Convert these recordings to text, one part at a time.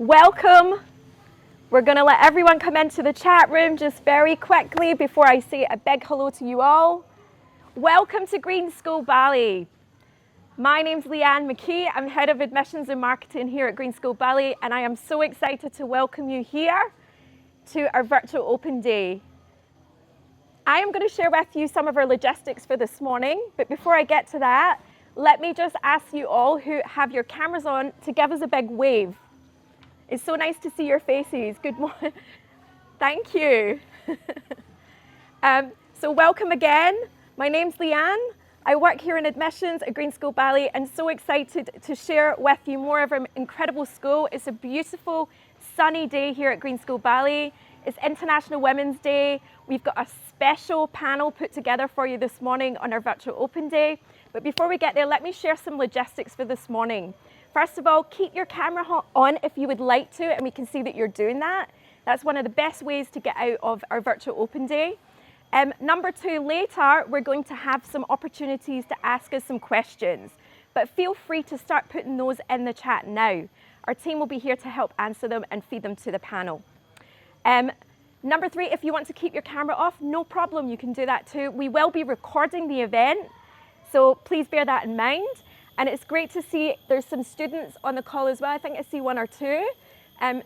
Welcome. We're going to let everyone come into the chat room just very quickly before I say a big hello to you all. Welcome to Green School Bally. My name's Leanne McKee. I'm Head of Admissions and Marketing here at Green School Bally, and I am so excited to welcome you here to our virtual open day. I am going to share with you some of our logistics for this morning, but before I get to that, let me just ask you all who have your cameras on to give us a big wave. It's so nice to see your faces. Good morning. Thank you. So welcome again. My name's Leanne. I work here in admissions at Green School Bally and so excited to share with you more of our incredible school. It's a beautiful sunny day here at Green School Bally. It's International Women's Day. We've got a special panel put together for you this morning on our virtual open day. But before we get there, let me share some logistics for this morning. First of all, keep your camera on if you would like to, and we can see that you're doing that. That's one of the best ways to get out of our virtual open day. Number two, later, we're going to have some opportunities to ask us some questions, but feel free to start putting those in the chat now. Our team will be here to help answer them and feed them to the panel. Number three, if you want to keep your camera off, no problem, you can do that too. We will be recording the event, so please bear that in mind. And it's great to see there's some students on the call as well. I think I see one or two,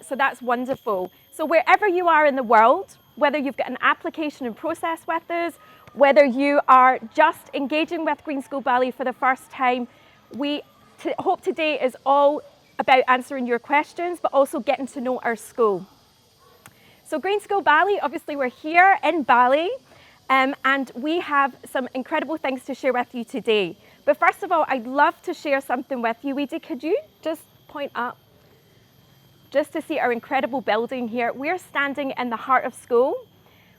so that's wonderful. So wherever you are in the world, whether you've got an application in process with us, whether you are just engaging with Green School Bally for the first time, we hope today is all about answering your questions, but also getting to know our school. So Green School Bally, obviously we're here in Bali, and we have some incredible things to share with you today. But first of all, I'd love to share something with you. Weedy, could you just point up? Just to see our incredible building here. We're standing in the heart of school,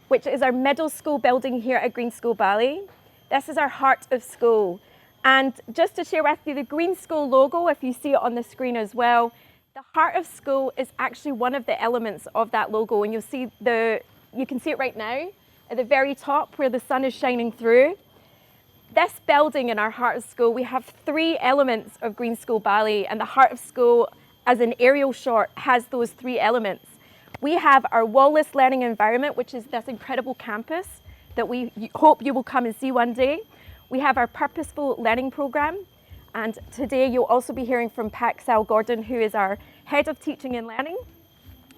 which is our middle school building here at Green School Bally. This is our heart of school. And just to share with you the Green School logo, if you see it on the screen as well, the heart of school is actually one of the elements of that logo. And you can see it right now at the very top where the sun is shining through. This building in our heart of school, we have three elements of Green School Bally, and the heart of school as an aerial shot has those three elements. We have our wall-less learning environment, which is this incredible campus that we hope you will come and see one day. We have our purposeful learning program, and today you'll also be hearing from Paxal Gordon, who is our head of teaching and learning,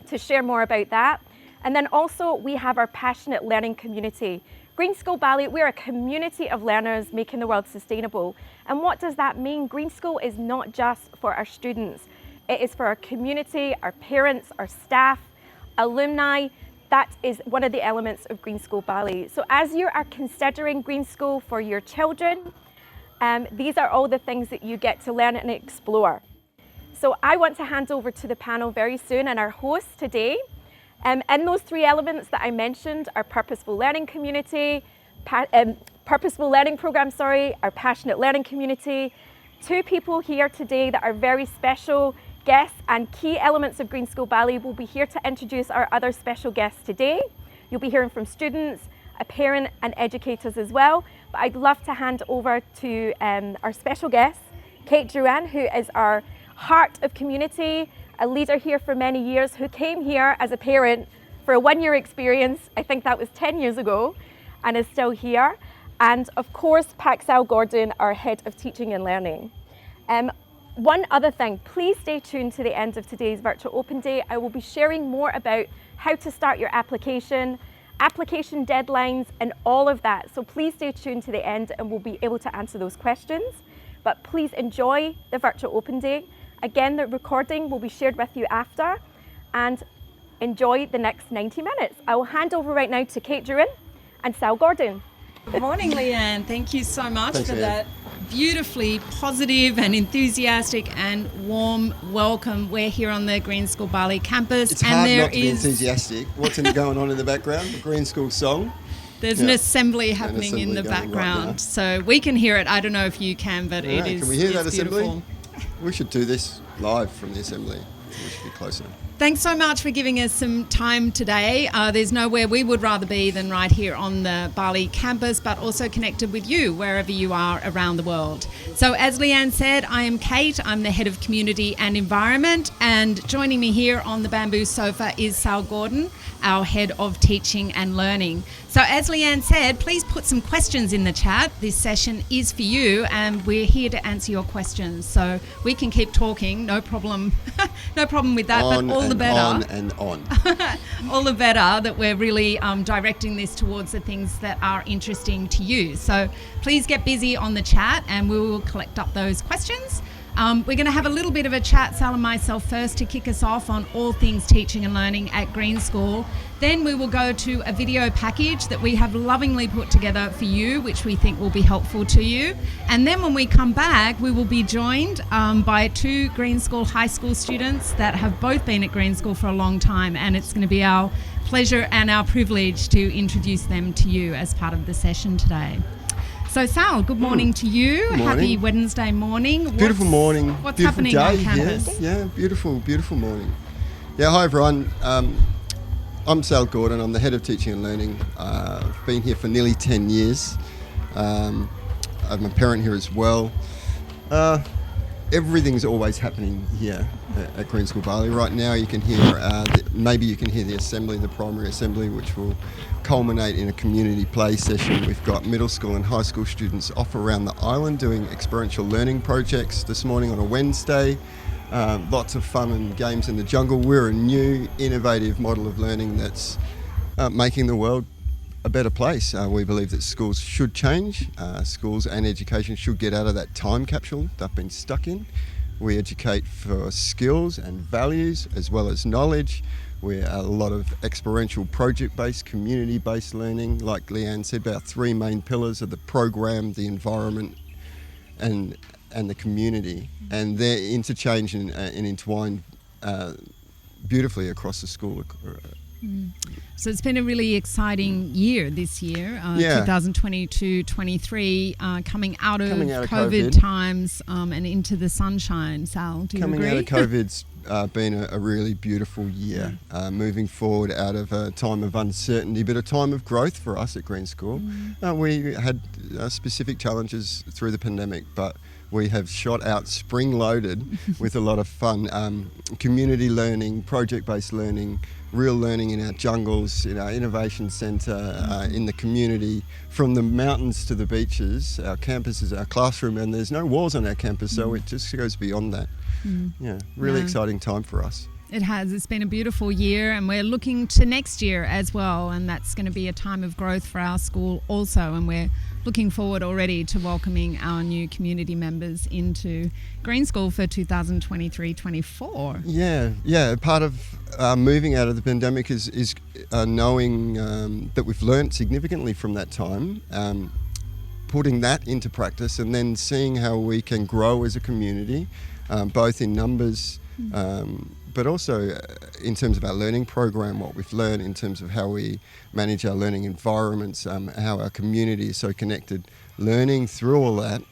to share more about that. And then also we have our passionate learning community. Green School Bally, we're a community of learners making the world sustainable. And what does that mean? Green School is not just for our students. It is for our community, our parents, our staff, alumni. That is one of the elements of Green School Bally. So as you are considering Green School for your children, these are all the things that you get to learn and explore. So I want to hand over to the panel very soon and our host today. In those three elements that I mentioned, our purposeful learning community, purposeful learning program, our passionate learning community, two people here today that are very special guests and key elements of Green School Bally will be here to introduce our other special guests today. You'll be hearing from students, a parent and educators as well. But I'd love to hand over to our special guest, Kate Drouin, who is our heart of community, a leader here for many years, who came here as a parent for a one-year experience, I think that was 10 years ago, and is still here. And of course, Paxal Gordon, our head of teaching and learning. One other thing, please stay tuned to the end of today's virtual open day. I will be sharing more about how to start your application deadlines, and all of that. So please stay tuned to the end and we'll be able to answer those questions. But please enjoy the virtual open day. Again, the recording will be shared with you after, and enjoy the next 90 minutes. I will hand over right now to Kate Drouin and Sal Gordon. Good morning, Leanne. Thank you so much for that beautifully positive and enthusiastic and warm welcome. We're here on the Green School Bally campus. It's hard not to be enthusiastic. What's going on in the background? The Green School song. There's an assembly happening in the background, right, so we can hear it. I don't know if you can, but it is. Can we hear that beautiful. assembly? We should do this live from the assembly. We should be closer. Thanks so much for giving us some time today. There's nowhere we would rather be than right here on the Bali campus, but also connected with you wherever you are around the world. So as Leanne said, I am Kate. I'm the Head of Community and Environment, and joining me here on the bamboo sofa is Sal Gordon, our Head of Teaching and Learning. So as Leanne said, please put some questions in the chat. This session is for you, and we're here to answer your questions. So we can keep talking, no problem, no problem with that. On but all the better. On and on. All the better that we're really directing this towards the things that are interesting to you. So please get busy on the chat, and we will collect up those questions. We're going to have a little bit of a chat, Sal and myself, first to kick us off on all things teaching and learning at Green School. Then we will go to a video package that we have lovingly put together for you, which we think will be helpful to you. And then when we come back, we will be joined by 2 Green School high school students that have both been at Green School for a long time. And it's going to be our pleasure and our privilege to introduce them to you as part of the session today. So Sal, good morning to you. Morning. Happy Wednesday morning. Beautiful morning. What's beautiful happening day. on campus? Yeah, beautiful morning. Yeah, hi everyone. I'm Sal Gordon. I'm the Head of Teaching and Learning. I've been here for nearly 10 years. I'm a parent here as well. Everything's always happening here at Green School Bali. Right now you can hear, maybe you can hear the assembly, the primary assembly, which will culminate in a community play session. We've got middle school and high school students off around the island doing experiential learning projects this morning on a Wednesday. Lots of fun and games in the jungle. We're a new, innovative model of learning that's making the world a better place. We believe that schools should change. Schools and education should get out of that time capsule they've been stuck in. We educate for skills and values as well as knowledge. We're a lot of experiential project-based, community-based learning. Like Leanne said, our 3 main pillars are the program, the environment and the community. And they're interchanged and entwined beautifully across the school. So it's been a really exciting year this year, 2022-23, coming out of COVID times and into the sunshine. Sal, do you agree? Coming out of COVID's been a really beautiful year, moving forward out of a time of uncertainty, but a time of growth for us at Green School. We had specific challenges through the pandemic, but we have shot out spring-loaded with a lot of fun. Community learning, project-based learning, real learning in our jungles, in our innovation centre, in the community, from the mountains to the beaches. Our campus is our classroom, and there's no walls on our campus, so it just goes beyond that. Yeah, really exciting time for us. It has. It's been a beautiful year, and we're looking to next year as well, and that's going to be a time of growth for our school also, and we're looking forward already to welcoming our new community members into Green School for 2023-24. Yeah. Part of moving out of the pandemic is knowing that we've learnt significantly from that time, putting that into practice, and then seeing how we can grow as a community, both in numbers, but also in terms of our learning program, what we've learned in terms of how we manage our learning environments, how our community is so connected. Learning through all that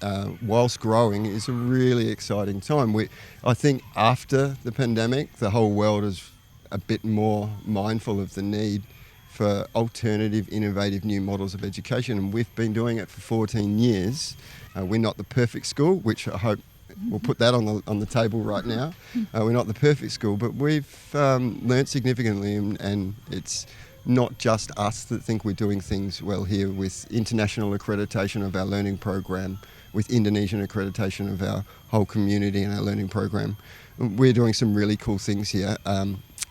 whilst growing is a really exciting time. I think after the pandemic, the whole world is a bit more mindful of the need for alternative, innovative new models of education, and we've been doing it for 14 years. We're not the perfect school, which I hope we'll put that on the table right now. We're not the perfect school, but we've learnt significantly, and it's not just us that think we're doing things well here, with international accreditation of our learning program, with Indonesian accreditation of our whole community and our learning program. We're doing some really cool things here,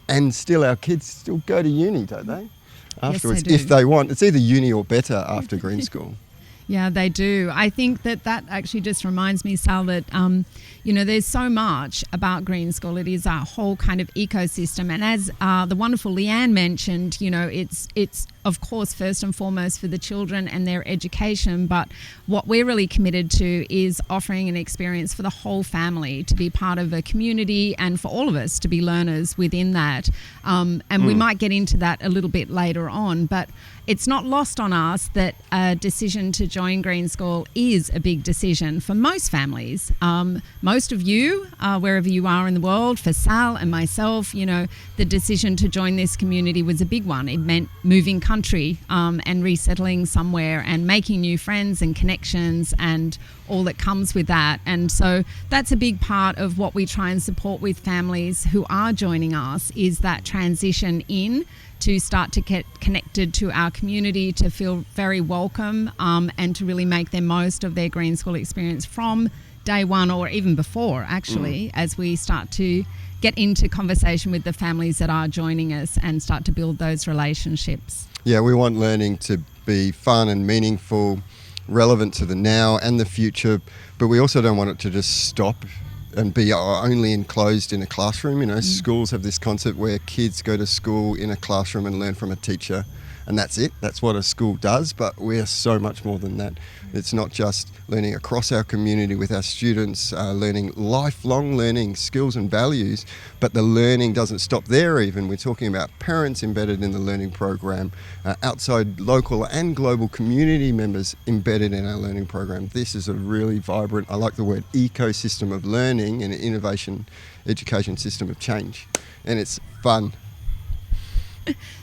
and still our kids still go to uni, don't they? Afterwards, yes, they do. If they want. It's either uni or better after Green School. Yeah, they do. I think that actually just reminds me, Sal, that, there's so much about Green School. It is our whole kind of ecosystem. And as the wonderful Leanne mentioned, it's of course, first and foremost for the children and their education. But what we're really committed to is offering an experience for the whole family to be part of a community, and for all of us to be learners within that. We might get into that a little bit later on, but it's not lost on us that a decision to join Green School is a big decision for most families. Most of you, wherever you are in the world, for Sal and myself, you know, the decision to join this community was a big one. It meant moving country and resettling somewhere and making new friends and connections and all that comes with that. And so that's a big part of what we try and support with families who are joining us, is that transition in to start to get connected to our community, to feel very welcome, and to really make the most of their Green School experience from day one, or even before, actually, as we start to get into conversation with the families that are joining us and start to build those relationships. Yeah, we want learning to be fun and meaningful, relevant to the now and the future, but we also don't want it to just stop and be only enclosed in a classroom. You know, schools have this concept where kids go to school in a classroom and learn from a teacher, and that's it. That's what a school does, but we're so much more than that. It's not just learning across our community with our students, learning lifelong learning skills and values, but the learning doesn't stop there even. We're talking about parents embedded in the learning program, outside local and global community members embedded in our learning program. This is a really vibrant, I like the word, ecosystem of learning and innovation education system of change. And it's fun.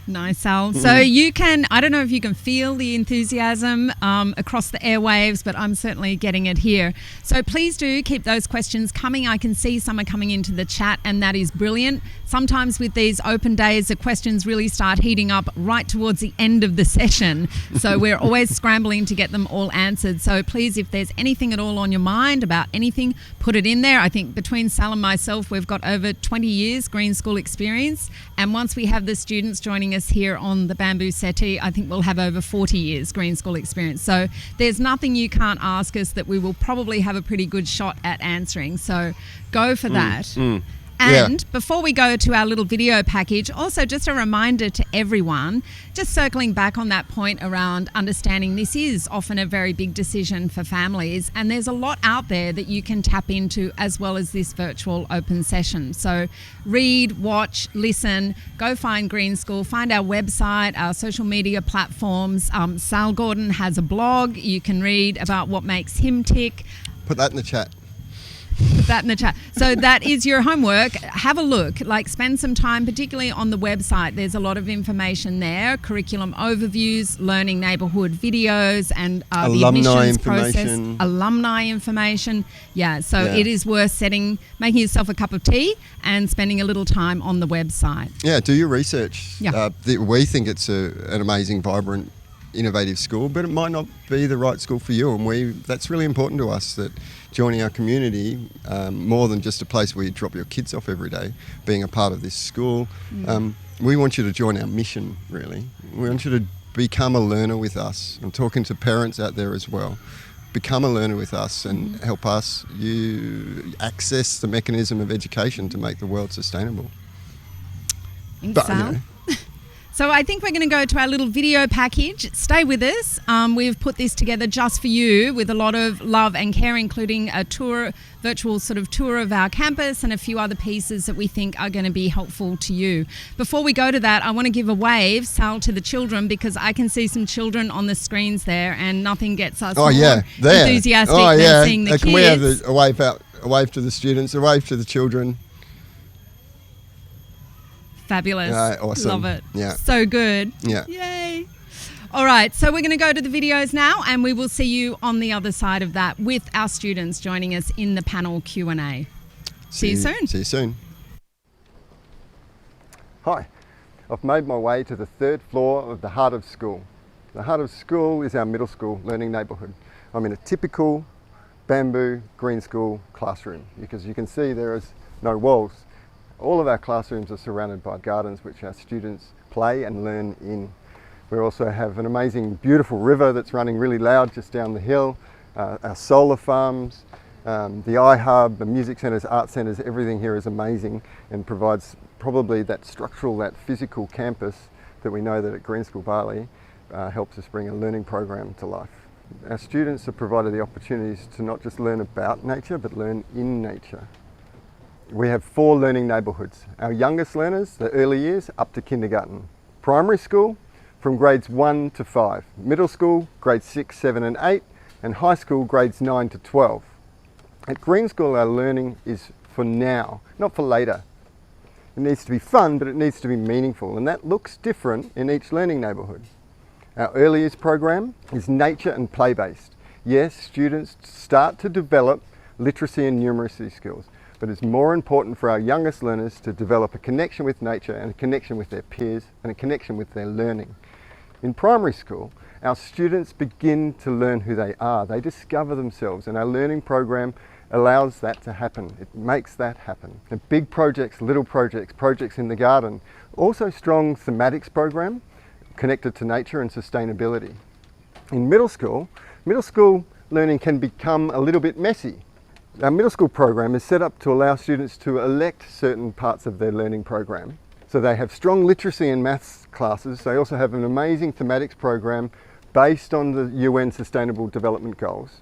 Nice, Sal. So you can, I don't know if you can feel the enthusiasm across the airwaves, but I'm certainly getting it here. So please do keep those questions coming. I can see some are coming into the chat, and that is brilliant. Sometimes with these open days, the questions really start heating up right towards the end of the session. So we're always scrambling to get them all answered. So please, if there's anything at all on your mind about anything, put it in there. I think between Sal and myself, we've got over 20 years Green School experience. And once we have the students joining us here on the Bamboo Settee, I think we'll have over 40 years Green School experience. So there's nothing you can't ask us that we will probably have a pretty good shot at answering. So go for that. And before we go to our little video package, also just a reminder to everyone, just circling back on that point around understanding this is often a very big decision for families, and there's a lot out there that you can tap into as well as this virtual open session. So read, watch, listen, go find Green School, find our website, our social media platforms. Sal Gordon has a blog. You can read about what makes him tick. Put that in the chat. Put that in the chat. So that is your homework. Have a look, like spend some time, particularly on the website. There's a lot of information there, curriculum overviews, learning neighbourhood videos, and the admissions process, alumni information. Yeah, so it is worth making yourself a cup of tea and spending a little time on the website. Yeah, do your research. Yeah. We think it's an amazing, vibrant, innovative school, but it might not be the right school for you, and that's really important to us, that joining our community, more than just a place where you drop your kids off every day, being a part of this school, we want you to join our mission, really. We want you to become a learner with us. I'm talking to parents out there as well. Become a learner with us and help you access the mechanism of education to make the world sustainable. Thanks, Sal. So I think we're going to go to our little video package. Stay with us. We've put this together just for you with a lot of love and care, including a virtual sort of tour of our campus and a few other pieces that we think are going to be helpful to you. Before we go to that, I want to give a wave, Sal, to the children, because I can see some children on the screens there, and nothing gets us more enthusiastic than seeing the kids. Can we have a wave to the students, a wave to the children? Fabulous. Awesome. Love it. Yeah. So good. Yeah. Yay. All right, so we're going to go to the videos now, and we will see you on the other side of that with our students joining us in the panel Q&A. See you soon. See you soon. Hi, I've made my way to the third floor of the Heart of School. The Heart of School is our middle school learning neighbourhood. I'm in a typical Bamboo Green School classroom, because you can see there is no walls. All of our classrooms are surrounded by gardens which our students play and learn in. We also have an amazing, beautiful river that's running really loud just down the hill, our solar farms, the iHub, the music centres, art centres, everything here is amazing and provides probably that structural, that physical campus that we know that at Green School Bali helps us bring a learning program to life. Our students are provided the opportunities to not just learn about nature, but learn in nature. We have 4 learning neighbourhoods. Our youngest learners, the early years, up to kindergarten. Primary school, from grades 1 to 5, middle school, grades 6, 7 and 8, and high school, grades 9 to 12. At Green School, our learning is for now, not for later. It needs to be fun, but it needs to be meaningful, and that looks different in each learning neighbourhood. Our early years program is nature and play-based. Yes, students start to develop literacy and numeracy skills, but it's more important for our youngest learners to develop a connection with nature and a connection with their peers and a connection with their learning. In primary school, our students begin to learn who they are. They discover themselves, and our learning program allows that to happen. It makes that happen. The big projects, little projects, projects in the garden. Also strong thematics program connected to nature and sustainability. In middle school learning can become a little bit messy. Our middle school program is set up to allow students to elect certain parts of their learning program. So they have strong literacy and maths classes. They also have an amazing thematics program based on the UN Sustainable Development Goals.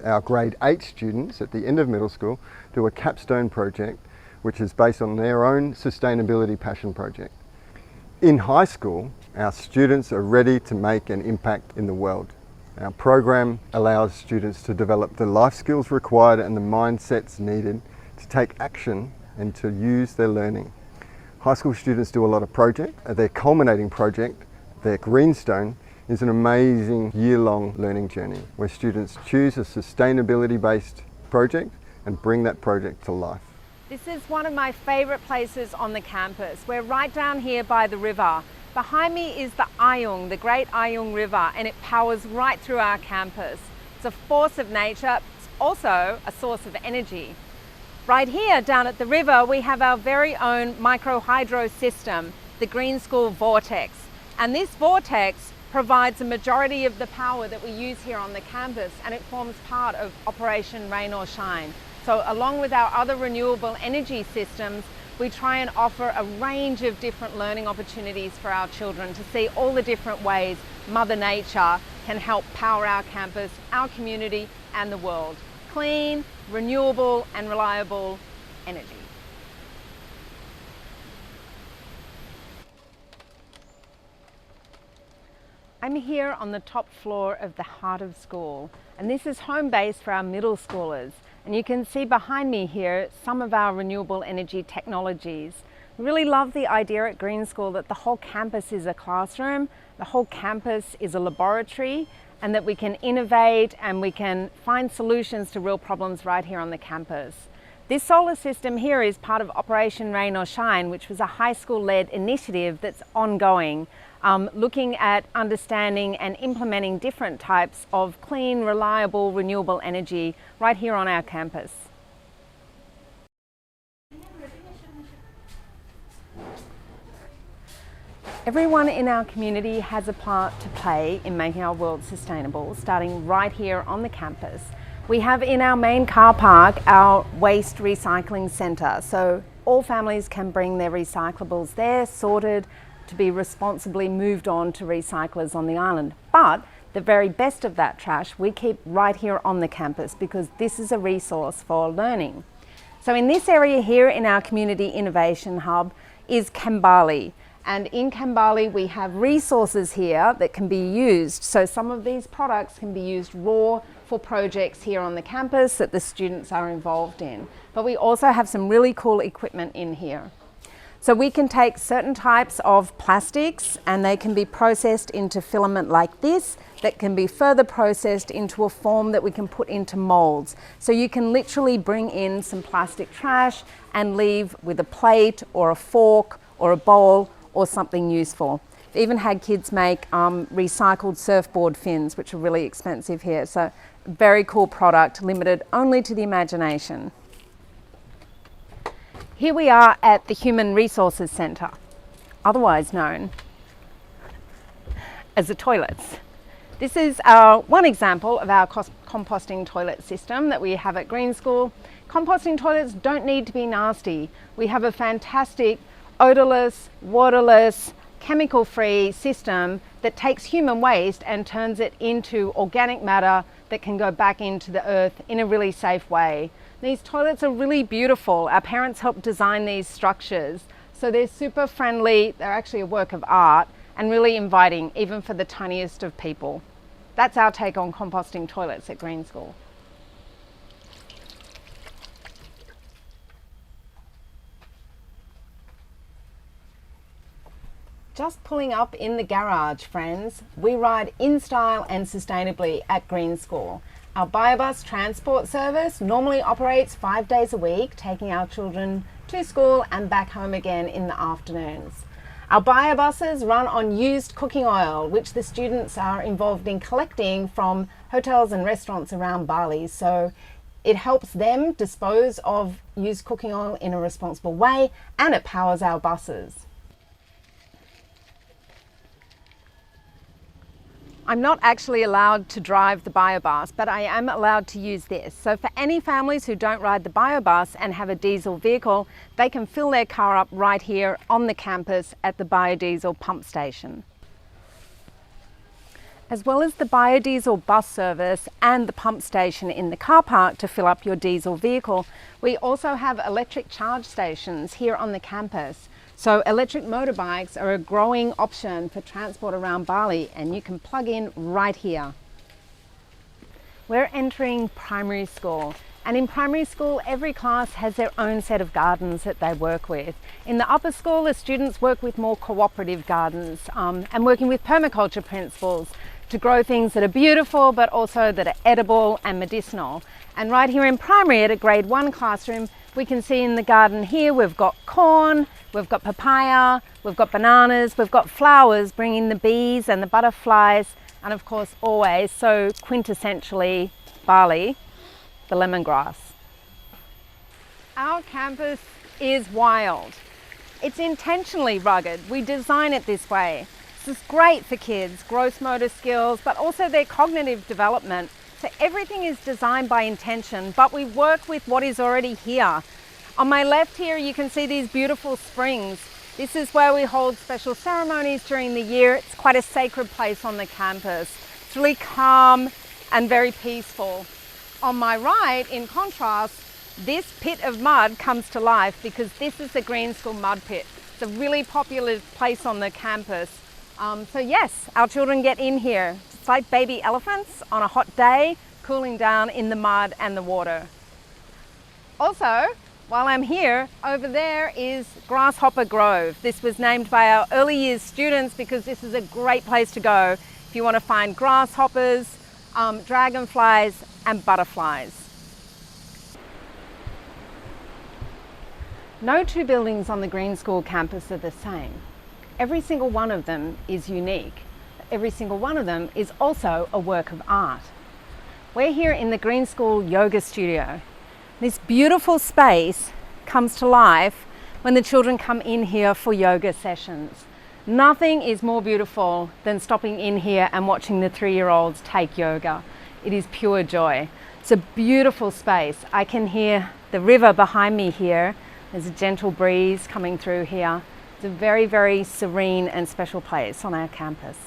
Our grade 8 students at the end of middle school do a capstone project which is based on their own sustainability passion project. In high school, our students are ready to make an impact in the world. Our program allows students to develop the life skills required and the mindsets needed to take action and to use their learning. High school students do a lot of projects. Their culminating project, their Greenstone, is an amazing year-long learning journey where students choose a sustainability-based project and bring that project to life. This is one of my favourite places on the campus. We're right down here by the river. Behind me is the Ayung, the Great Ayung River, and it powers right through our campus. It's a force of nature. It's also a source of energy. Right here down at the river, we have our very own micro-hydro system, the Green School Vortex. And this vortex provides a majority of the power that we use here on the campus, and it forms part of Operation Rain or Shine. So along with our other renewable energy systems, we try and offer a range of different learning opportunities for our children to see all the different ways Mother Nature can help power our campus, our community and the world. Clean, renewable and reliable energy. I'm here on the top floor of the heart of school, and this is home base for our middle schoolers. And you can see behind me here some of our renewable energy technologies. We really love the idea at Green School that the whole campus is a classroom, the whole campus is a laboratory, and that we can innovate and we can find solutions to real problems right here on the campus. This solar system here is part of Operation Rain or Shine, which was a high school-led initiative that's ongoing, looking at understanding and implementing different types of clean, reliable, renewable energy right here on our campus. Everyone in our community has a part to play in making our world sustainable, starting right here on the campus. We have in our main car park our waste recycling centre, so all families can bring their recyclables there, sorted, to be responsibly moved on to recyclers on the island. But the very best of that trash we keep right here on the campus because this is a resource for learning. So in this area here in our Community Innovation Hub is Kambali. And in Kambali we have resources here that can be used. So some of these products can be used raw for projects here on the campus that the students are involved in. But we also have some really cool equipment in here. So we can take certain types of plastics and they can be processed into filament like this that can be further processed into a form that we can put into molds. So you can literally bring in some plastic trash and leave with a plate or a fork or a bowl or something useful. We've even had kids make recycled surfboard fins, which are really expensive here. So very cool product, limited only to the imagination. Here we are at the Human Resources Centre, otherwise known as the toilets. This is one example of our composting toilet system that we have at Green School. Composting toilets don't need to be nasty. We have a fantastic odourless, waterless, chemical-free system that takes human waste and turns it into organic matter that can go back into the earth in a really safe way. These toilets are really beautiful. Our parents helped design these structures. So they're super friendly. They're actually a work of art and really inviting, even for the tiniest of people. That's our take on composting toilets at Green School. Just pulling up in the garage, friends. We ride in style and sustainably at Green School. Our Biobus transport service normally operates 5 days a week, taking our children to school and back home again in the afternoons. Our Biobuses run on used cooking oil, which the students are involved in collecting from hotels and restaurants around Bali. So it helps them dispose of used cooking oil in a responsible way, and it powers our buses. I'm not actually allowed to drive the Biobus, but I am allowed to use this. So for any families who don't ride the Biobus and have a diesel vehicle, they can fill their car up right here on the campus at the biodiesel pump station. As well as the biodiesel bus service and the pump station in the car park to fill up your diesel vehicle, we also have electric charge stations here on the campus. So electric motorbikes are a growing option for transport around Bali, and you can plug in right here. We're entering primary school, and in primary school every class has their own set of gardens that they work with. In the upper school, the students work with more cooperative gardens and working with permaculture principles to grow things that are beautiful but also that are edible and medicinal. And right here in primary at a grade 1 classroom, we can see in the garden here we've got corn, we've got papaya, we've got bananas, we've got flowers bringing the bees and the butterflies, and of course always so quintessentially Bali, the lemongrass. Our campus is wild. It's intentionally rugged. We design it this way. This is great for kids, gross motor skills, but also their cognitive development. So everything is designed by intention, but we work with what is already here. On my left here, you can see these beautiful springs. This is where we hold special ceremonies during the year. It's quite a sacred place on the campus. It's really calm and very peaceful. On my right, in contrast, this pit of mud comes to life because this is the Green School mud pit. It's a really popular place on the campus. So yes, our children get in here. It's like baby elephants on a hot day, cooling down in the mud and the water. Also, while I'm here, over there is Grasshopper Grove. This was named by our early years students because this is a great place to go if you want to find grasshoppers, dragonflies and butterflies. No two buildings on the Green School campus are the same. Every single one of them is unique. Every single one of them is also a work of art. We're here in the Green School Yoga Studio. This beautiful space comes to life when the children come in here for yoga sessions. Nothing is more beautiful than stopping in here and watching the 3-year-olds take yoga. It is pure joy. It's a beautiful space. I can hear the river behind me here. There's a gentle breeze coming through here. It's a very, very serene and special place on our campus.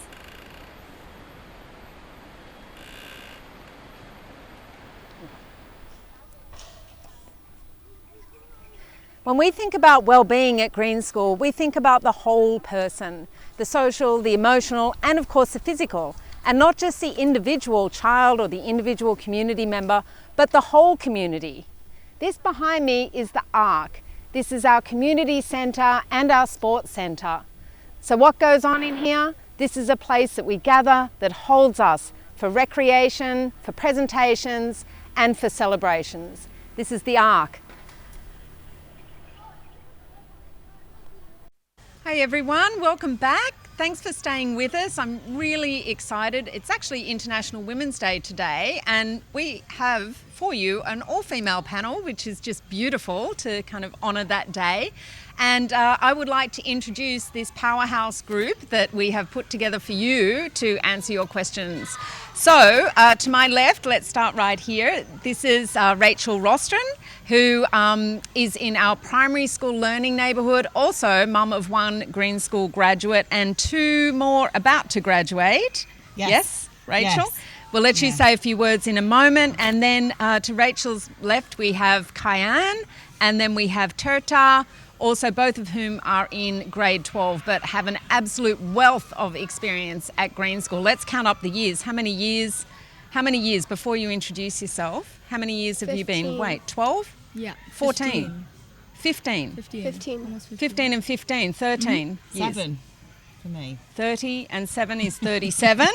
When we think about well-being at Green School, we think about the whole person, the social, the emotional, and of course the physical, and not just the individual child or the individual community member, but the whole community. This behind me is the Ark. This is our community centre and our sports centre. So what goes on in here? This is a place that we gather that holds us for recreation, for presentations, and for celebrations. This is the Ark. Hey everyone, welcome back. Thanks for staying with us. I'm really excited. It's actually International Women's Day today, and we have for you an all-female panel, which is just beautiful to kind of honour that day. And I would like to introduce this powerhouse group that we have put together for you to answer your questions. So to my left, let's start right here. This is Rachel Rostron, who is in our primary school learning neighbourhood, also mum of one Green School graduate and 2 more about to graduate. Yes, Rachel? Yes. We'll let you say a few words in a moment. And then to Rachel's left, we have Kyan, and then we have Terta, also both of whom are in grade 12 but have an absolute wealth of experience at Green School. Let's count up the years. How many years before you introduce yourself? How many years have you been? 15. Wait, 12? Yeah. 14? 15? 15. Almost 15 and 15, 13 years. 7 for me. 30 and 7 is 37.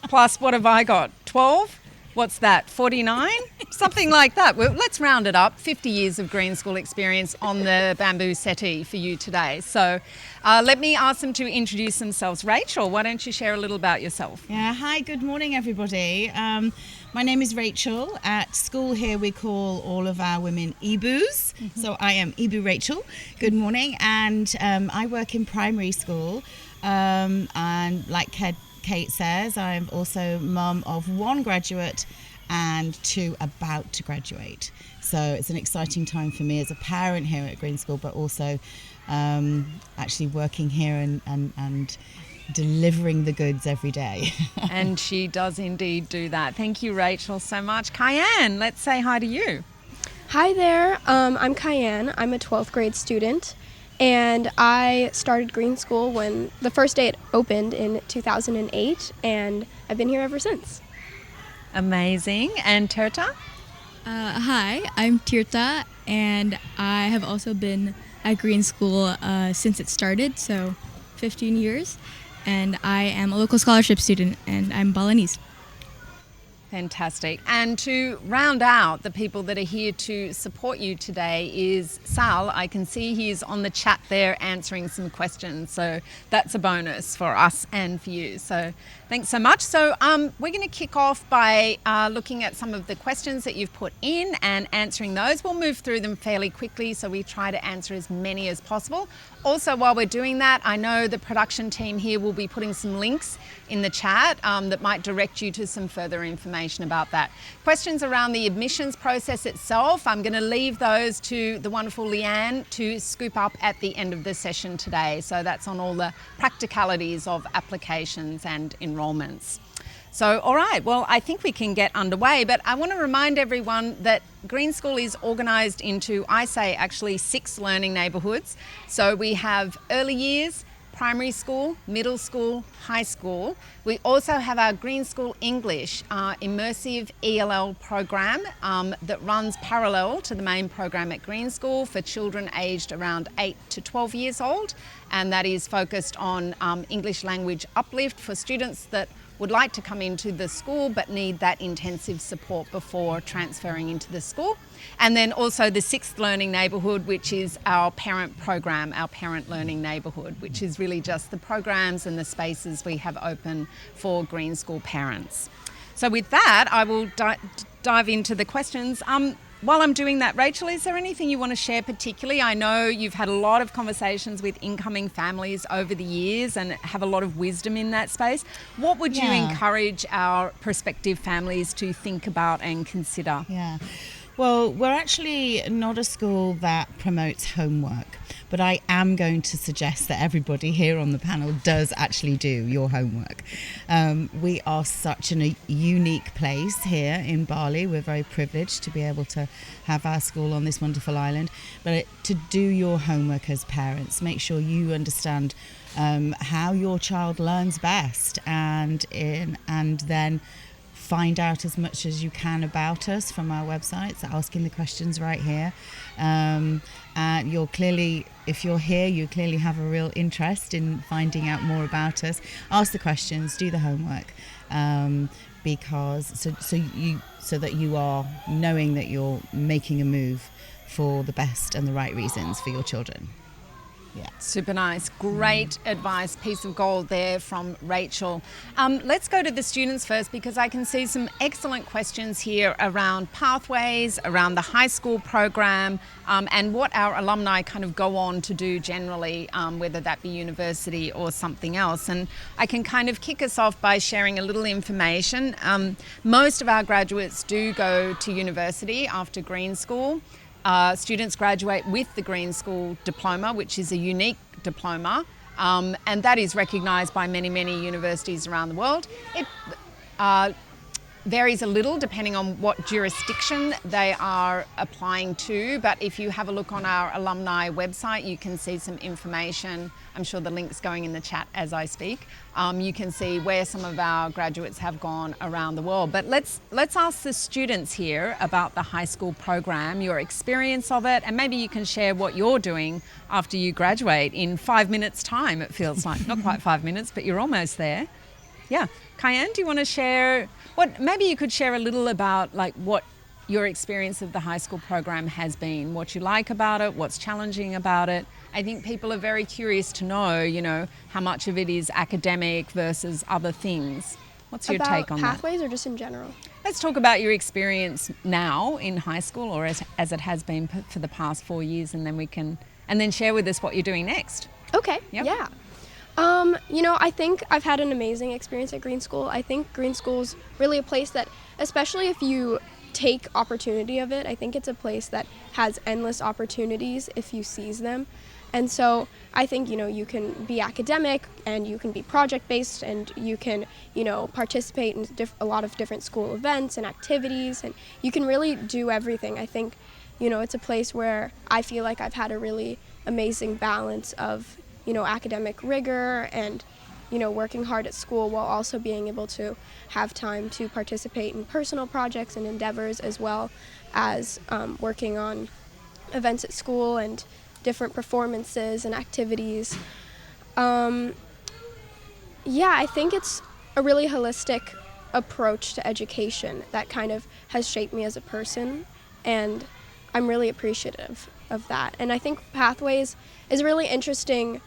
Plus, what have I got? 12? What's that? 49? Something like that. Well, let's round it up. 50 years of Green School experience on the bamboo settee for you today. So let me ask them to introduce themselves. Rachel, why don't you share a little about yourself? Yeah, hi, good morning, everybody. My name is Rachel. At school here, we call all of our women Ebus. So I am Ebu Rachel. Good morning. And I work in primary school. And like Kate says, I'm also mum of 1 graduate and 2 about to graduate. So it's an exciting time for me as a parent here at Green School, but also actually working here and delivering the goods every day. And she does indeed do that. Thank you, Rachel, so much. Cayenne, let's say hi to you. Hi there. I'm Cayenne. I'm a 12th grade student, and I started Green School when the first day it opened in 2008, and I've been here ever since. Amazing. And Terta? Hi, I'm Tirta, and I have also been at Green School since it started, so 15 years. And I am a local scholarship student, and I'm Balinese. Fantastic. And to round out the people that are here to support you today is Sal. I can see he's on the chat there answering some questions. So that's a bonus for us and for you. So thanks so much. So we're going to kick off by looking at some of the questions that you've put in and answering those. We'll move through them fairly quickly, so we try to answer as many as possible. Also, while we're doing that, I know the production team here will be putting some links in the chat that might direct you to some further information about that. Questions around the admissions process itself, I'm going to leave those to the wonderful Leanne to scoop up at the end of the session today. So that's on all the practicalities of applications and enrolments. So, all right, well, I think we can get underway, but I want to remind everyone that Green School is organised into, I say, actually 6 learning neighbourhoods. So we have early years, primary school, middle school, high school. We also have our Green School English immersive ELL program that runs parallel to the main program at Green School for children aged around 8 to 12 years old. And that is focused on English language uplift for students that would like to come into the school but need that intensive support before transferring into the school. And then also the 6th learning neighbourhood, which is our parent program, our parent learning neighbourhood, which is really just the programs and the spaces we have open for Green School parents. So with that, I will dive into the questions. While I'm doing that, Rachel, is there anything you want to share particularly? I know you've had a lot of conversations with incoming families over the years and have a lot of wisdom in that space. What would you encourage our prospective families to think about and consider? Yeah. Well, we're actually not a school that promotes homework, but I am going to suggest that everybody here on the panel does actually do your homework. We are such a unique place here in Bali. We're very privileged to be able to have our school on this wonderful island. But to do your homework as parents, make sure you understand how your child learns best, and then find out as much as you can about us from our websites, asking the questions right here. And if you're here, you clearly have a real interest in finding out more about us. Ask the questions, do the homework, because so that you are knowing that you're making a move for the best and the right reasons for your children. Yeah. Super nice. Great advice, piece of gold there from Rachel. Let's go to the students first, because I can see some excellent questions here around pathways, around the high school program, and what our alumni kind of go on to do generally, whether that be university or something else. And I can kind of kick us off by sharing a little information. Most of our graduates do go to university after Green School. Students graduate with the Green School diploma, which is a unique diploma, and that is recognised by many, many universities around the world. varies a little depending on what jurisdiction they are applying to, but if you have a look on our alumni website, you can see some information. I'm sure the link's going in the chat as I speak. You can see where some of our graduates have gone around the world. But let's ask the students here about the high school program, your experience of it, and maybe you can share what you're doing after you graduate in 5 minutes' time, it feels like. Not quite 5 minutes, but you're almost there. Yeah. Cayenne, do you want to share maybe you could share a little about like what your experience of the high school program has been, what you like about it, what's challenging about it. I think people are very curious to know, how much of it is academic versus other things. What's your take on that? About pathways or just in general? Let's talk about your experience now in high school, or as it has been for the past 4 years, and then share with us what you're doing next. Okay. Yep. Yeah. I think I've had an amazing experience at Green School. I think Green School's really a place that, especially if you take opportunity of it, I think it's a place that has endless opportunities if you seize them. And so I think, you can be academic and you can be project-based and you can, participate in a lot of different school events and activities, and you can really do everything. I think, it's a place where I feel like I've had a really amazing balance of academic rigor and, working hard at school while also being able to have time to participate in personal projects and endeavors, as well as working on events at school and different performances and activities. I think it's a really holistic approach to education that kind of has shaped me as a person, and I'm really appreciative of that. And I think Pathways is a really interesting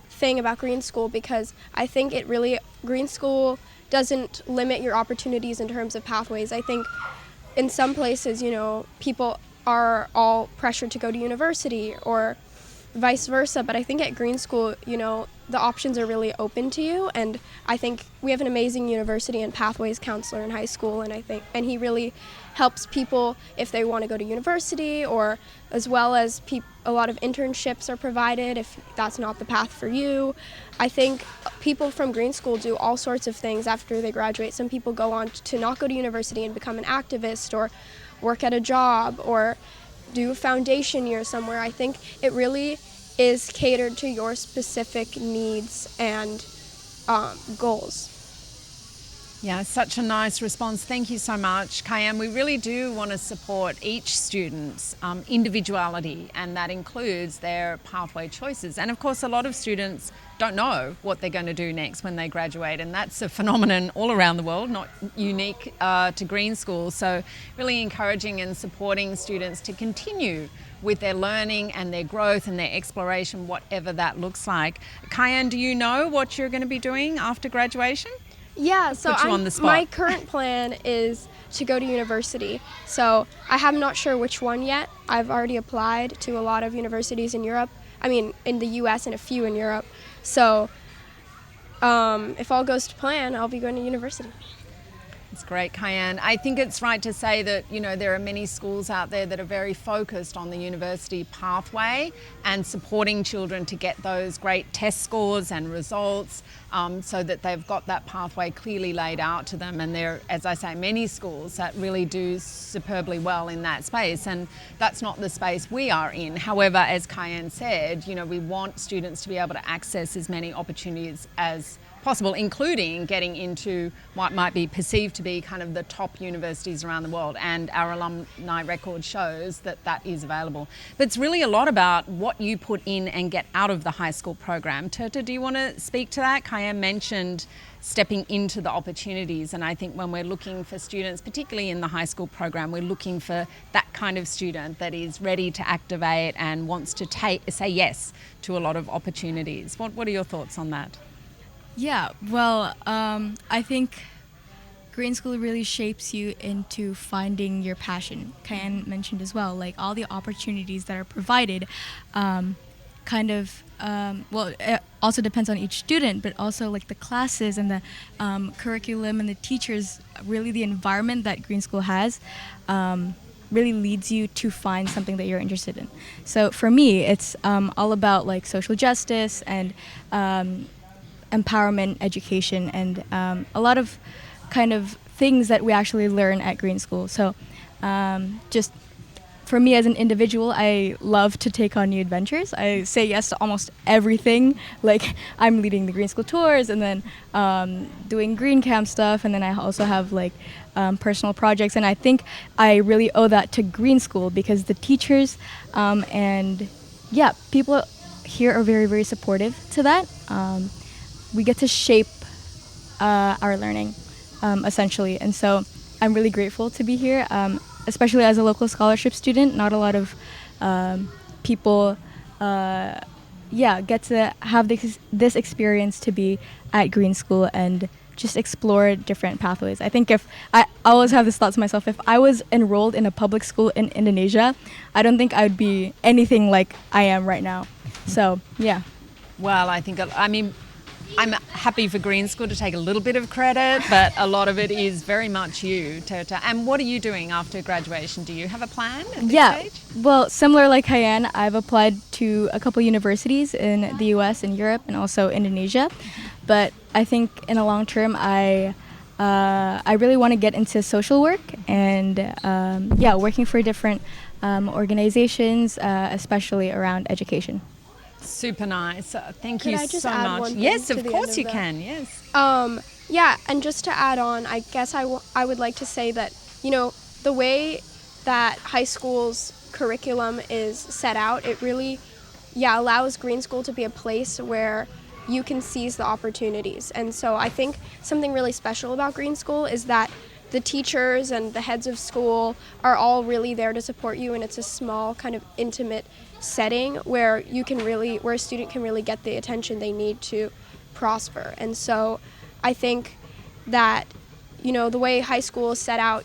thing about Green School, because I think Green School doesn't limit your opportunities in terms of pathways. I think in some places, people are all pressured to go to university or vice versa, but I think at Green School, the options are really open to you, and I think we have an amazing university and pathways counselor in high school, and he really helps people if they want to go to university, or as well as a lot of internships are provided if that's not the path for you. I think people from Green School do all sorts of things after they graduate. Some people go on to not go to university and become an activist or work at a job or do a foundation year somewhere. I think it really is catered to your specific needs and goals. Yeah, such a nice response. Thank you so much, Cayenne. We really do want to support each student's individuality, and that includes their pathway choices. And of course, a lot of students don't know what they're going to do next when they graduate, and that's a phenomenon all around the world, not unique to Green School. So really encouraging and supporting students to continue with their learning and their growth and their exploration, whatever that looks like. Cayenne, do you know what you're going to be doing after graduation? Yeah, so Put you on the spot. My current plan is to go to university. So I'm not sure which one yet. I've already applied to a lot of universities in Europe. In the US and a few in Europe. So if all goes to plan, I'll be going to university. That's great, Cayenne. I think it's right to say that, there are many schools out there that are very focused on the university pathway and supporting children to get those great test scores and results so that they've got that pathway clearly laid out to them. And there are, as I say, many schools that really do superbly well in that space. And that's not the space we are in. However, as Cayenne said, we want students to be able to access as many opportunities as possible, including getting into what might be perceived to be kind of the top universities around the world, and our alumni record shows that that is available. But it's really a lot about what you put in and get out of the high school program. Tirta, do you want to speak to that? Cayenne mentioned stepping into the opportunities, and I think when we're looking for students, particularly in the high school program, we're looking for that kind of student that is ready to activate and wants to say yes to a lot of opportunities. What are your thoughts on that? Yeah, well, I think Green School really shapes you into finding your passion. Cayenne mentioned as well, like all the opportunities that are provided, it also depends on each student, but also like the classes and the curriculum and the teachers, really the environment that Green School has really leads you to find something that you're interested in. So for me, it's all about like social justice and empowerment education and a lot of kind of things that we actually learn at Green School. So just for me as an individual, I love to take on new adventures. I say yes to almost everything. Like I'm leading the Green School tours and then doing Green Camp stuff, and then I also have like personal projects. And I think I really owe that to Green School because the teachers and people here are very, very supportive to that. We get to shape our learning essentially, and so I'm really grateful to be here. Especially as a local scholarship student, not a lot of people get to have this experience to be at Green School and just explore different pathways. I think if I always have this thought to myself, if I was enrolled in a public school in Indonesia, I don't think I would be anything like I am right now. So, yeah. Well, I'm happy for Green School to take a little bit of credit, but a lot of it is very much you, Tirta. And what are you doing after graduation? Do you have a plan at this stage? Well, similar like Cayenne, I've applied to a couple universities in the US and Europe and also Indonesia. But I think in the long term, I really want to get into social work and working for different organizations, especially around education. Super nice. Thank Could you I just so add much. one thing Yes, to of the course end you of can. Yes. And just to add on, I guess I would like to say that, the way that high school's curriculum is set out, it really, allows Green School to be a place where you can seize the opportunities. And so I think something really special about Green School is that the teachers and the heads of school are all really there to support you, and it's a small kind of intimate setting where a student can really get the attention they need to prosper. And so I think that, the way high school is set out,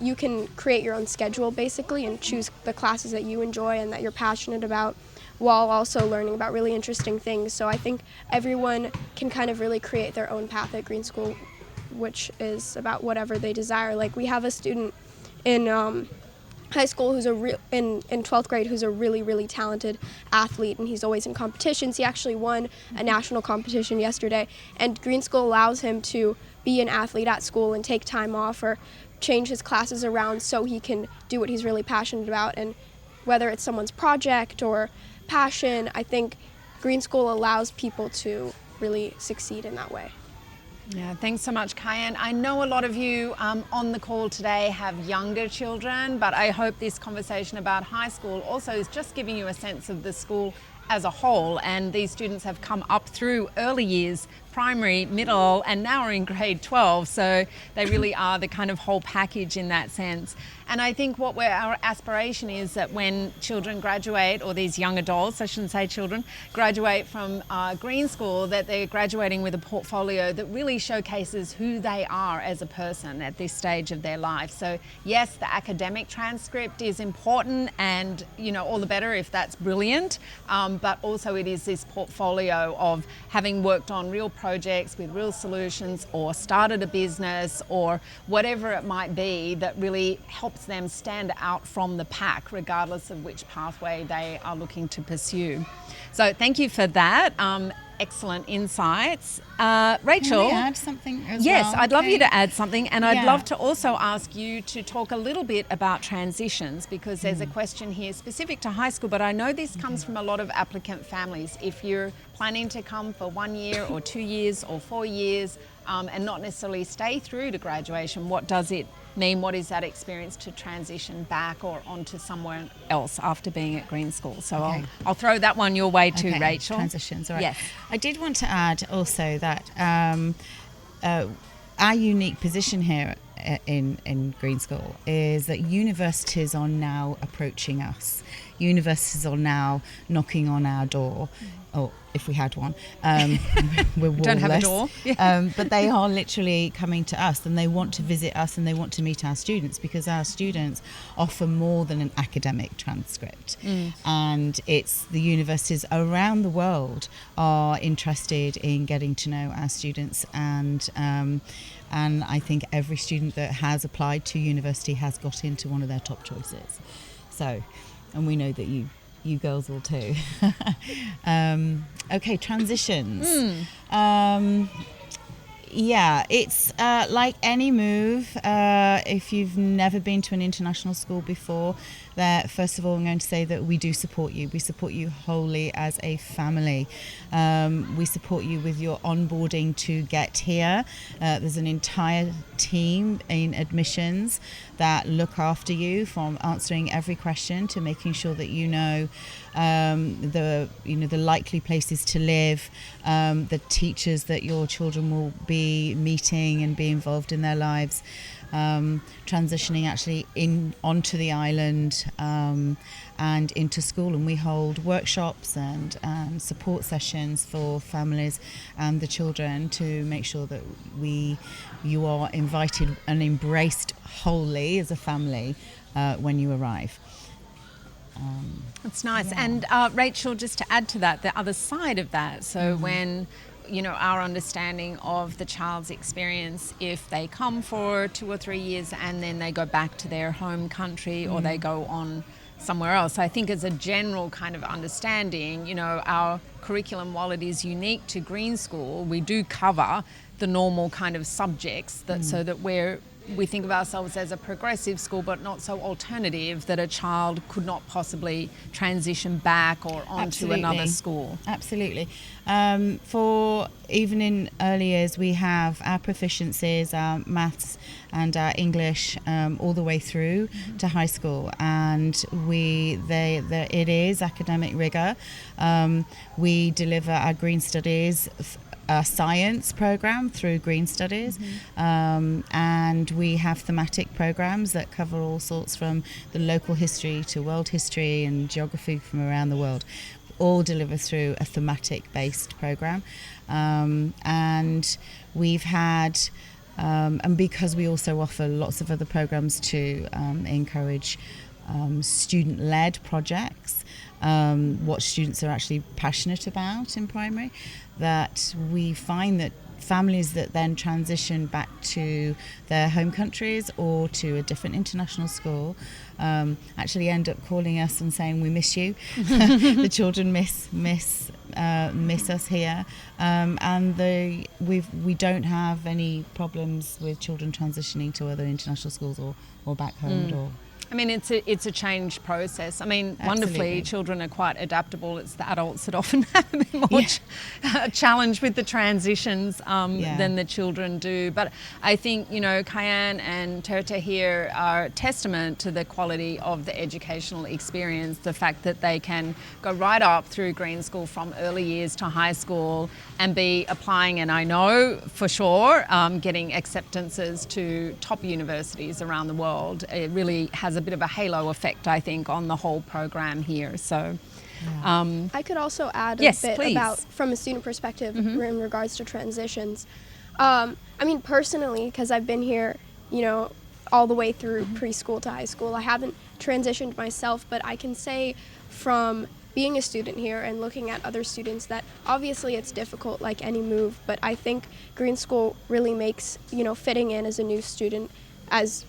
you can create your own schedule basically and choose the classes that you enjoy and that you're passionate about while also learning about really interesting things. So I think everyone can kind of really create their own path at Green School, which is about whatever they desire. Like we have a student in high school who's in 12th grade who's a really, really talented athlete, and he's always in competitions. He actually won a national competition yesterday, and Green School allows him to be an athlete at school and take time off or change his classes around so he can do what he's really passionate about. And whether it's someone's project or passion, I think Green School allows people to really succeed in that way. Yeah, thanks so much, Cayenne. I know a lot of you on the call today have younger children, but I hope this conversation about high school also is just giving you a sense of the school as a whole. And these students have come up through early years, primary, middle, and now are in grade 12. So they really are the kind of whole package in that sense. And I think our aspiration is that when children graduate, or these young adults, I shouldn't say children, graduate from Green School, that they're graduating with a portfolio that really showcases who they are as a person at this stage of their life. So yes, the academic transcript is important, and all the better if that's brilliant, but also it is this portfolio of having worked on real projects with real solutions, or started a business, or whatever it might be, that really helps them stand out from the pack regardless of which pathway they are looking to pursue. So thank you for that. Excellent insights. Rachel, can I add something as yes, well? I'd love you to add something, and I'd Yeah. love to also ask you to talk a little bit about transitions, because there's a question here specific to high school, but I know this comes from a lot of applicant families. If you're planning to come for 1 year or 2 years or 4 years and not necessarily stay through to graduation, what does it mean? What is that experience to transition back or onto somewhere else after being at Green School? So Okay. I'll throw that one your way too, Okay, Rachel. Transitions, all right. Yes. I did want to add also that our unique position here in Green School is that universities are now approaching us. Universities are now knocking on our door, or if we had one, we're wall-less. Don't have a door. But they are literally coming to us, and they want to visit us, and they want to meet our students, because our students offer more than an academic transcript. And it's the universities around the world are interested in getting to know our students, and I think every student that has applied to university has got into one of their top choices. So, and we know that you girls will too. Okay, transitions. Yeah, it's like any move. If you've never been to an international school before, that first of all, I'm going to say that we do support you. We support you wholly as a family. We support you with your onboarding to get here. There's an entire team in admissions that look after you, from answering every question to making sure that you know the likely places to live, the teachers that your children will be meeting and be involved in their lives, transitioning actually onto the island and into school. And we hold workshops and support sessions for families and the children to make sure that you are invited and embraced wholly as a family when you arrive. That's nice. Yeah. And Rachel, just to add to that, the other side of that, so when our understanding of the child's experience, if they come for 2 or 3 years and then they go back to their home country or they go on somewhere else, I think as a general kind of understanding, our curriculum, while it is unique to Green School, we do cover the normal kind of subjects so that we think of ourselves as a progressive school, but not so alternative that a child could not possibly transition back or onto another school. Absolutely. For even in early years, we have our proficiencies, our maths and our English all the way through to high school, and it is academic rigor. We deliver our Green Studies science program through Green Studies, and we have thematic programs that cover all sorts, from the local history to world history and geography from around the world, all delivered through a thematic based program. And we've had and because we also offer lots of other programs to encourage student-led projects, what students are actually passionate about in primary, that we find that families that then transition back to their home countries or to a different international school actually end up calling us and saying, we miss you. The children miss us here, and we don't have any problems with children transitioning to other international schools or back home at all. I mean, it's a change process. I mean, wonderfully, children are quite adaptable. It's the adults that often have a bit more challenge with the transitions than the children do. But I think, Cayenne and Tirta here are testament to the quality of the educational experience, the fact that they can go right up through Green School from early years to high school and be applying, and I know for sure, getting acceptances to top universities around the world. It really has a bit of a halo effect, I think, on the whole program here. So I could also add a bit about, from a student perspective, in regards to transitions. I mean, personally, because I've been here, all the way through preschool to high school, I haven't transitioned myself, but I can say from being a student here and looking at other students that obviously it's difficult like any move, but I think Green School really makes, fitting in as a new student as,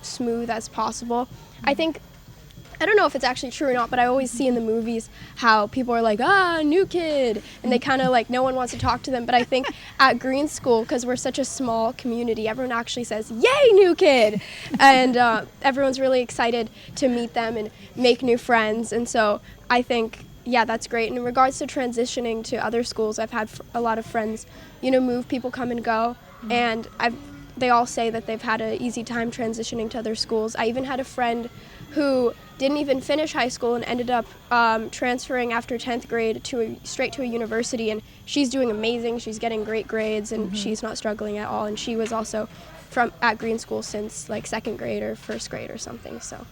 smooth as possible. I don't know if it's actually true or not, but I always see in the movies how people are like, new kid, and they kind of like, no one wants to talk to them. But I think at Green School, because we're such a small community, everyone actually says, yay, new kid. And everyone's really excited to meet them and make new friends. And so I think, that's great. And in regards to transitioning to other schools, I've had a lot of friends, move, people come and go. And they all say that they've had an easy time transitioning to other schools. I even had a friend who didn't even finish high school and ended up transferring after 10th grade straight to a university, and she's doing amazing. She's getting great grades, and she's not struggling at all. And she was also at Green School since like 2nd grade or 1st grade or something. So,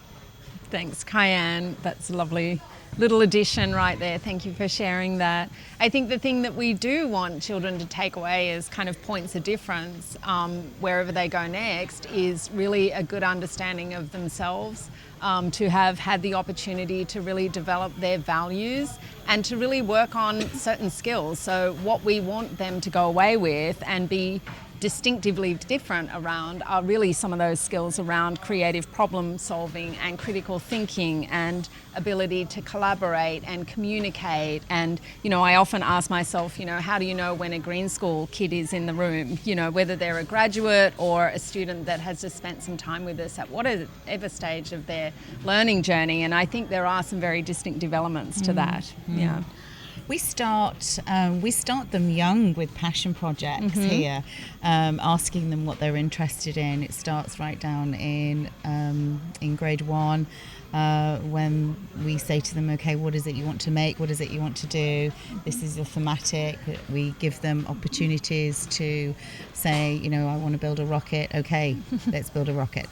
thanks, Cayenne. That's a lovely little addition right there. Thank you for sharing that. I think the thing that we do want children to take away as kind of points of difference wherever they go next is really a good understanding of themselves, to have had the opportunity to really develop their values and to really work on certain skills. So what we want them to go away with and be distinctively different around are really some of those skills around creative problem solving and critical thinking and ability to collaborate and communicate. And, you know, I often ask myself, you know, how do you know when a Green School kid is in the room, you know, whether they're a graduate or a student that has just spent some time with us at whatever stage of their learning journey. And I think there are some very distinctive elements to that. Yeah. We start them young with passion projects here, asking them what they're interested in. It starts right down in grade 1 when we say to them, okay, what is it you want to make? What is it you want to do? This is your thematic. We give them opportunities to say, you know, I want to build a rocket. Okay, let's build a rocket.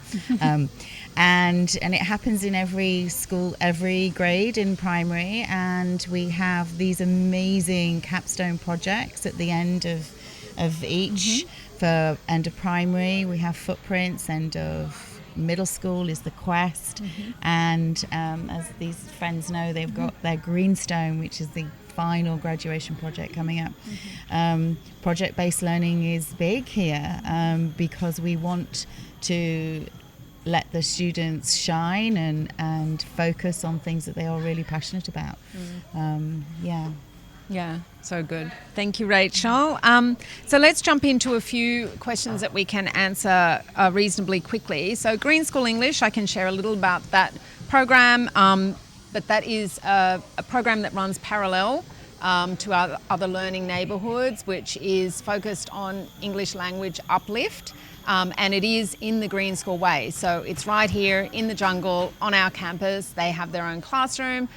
And it happens in every school, every grade in primary, and we have these amazing capstone projects at the end of each. For end of primary, we have footprints. End of middle school is the quest, and as these friends know, they've got their greenstone, which is the final graduation project coming up. Project-based learning is big here because we want to let the students shine and focus on things that they are really passionate about. Yeah, so good. Thank you, Rachel. So let's jump into a few questions that we can answer reasonably quickly. So Green School English, I can share a little about that program, but that is a program that runs parallel to our other learning neighbourhoods, which is focused on English language uplift. And it is in the Green School way. So it's right here in the jungle on our campus. They have their own classroom.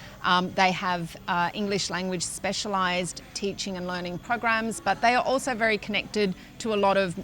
They have English language specialised teaching and learning programs, but they are also very connected to a lot of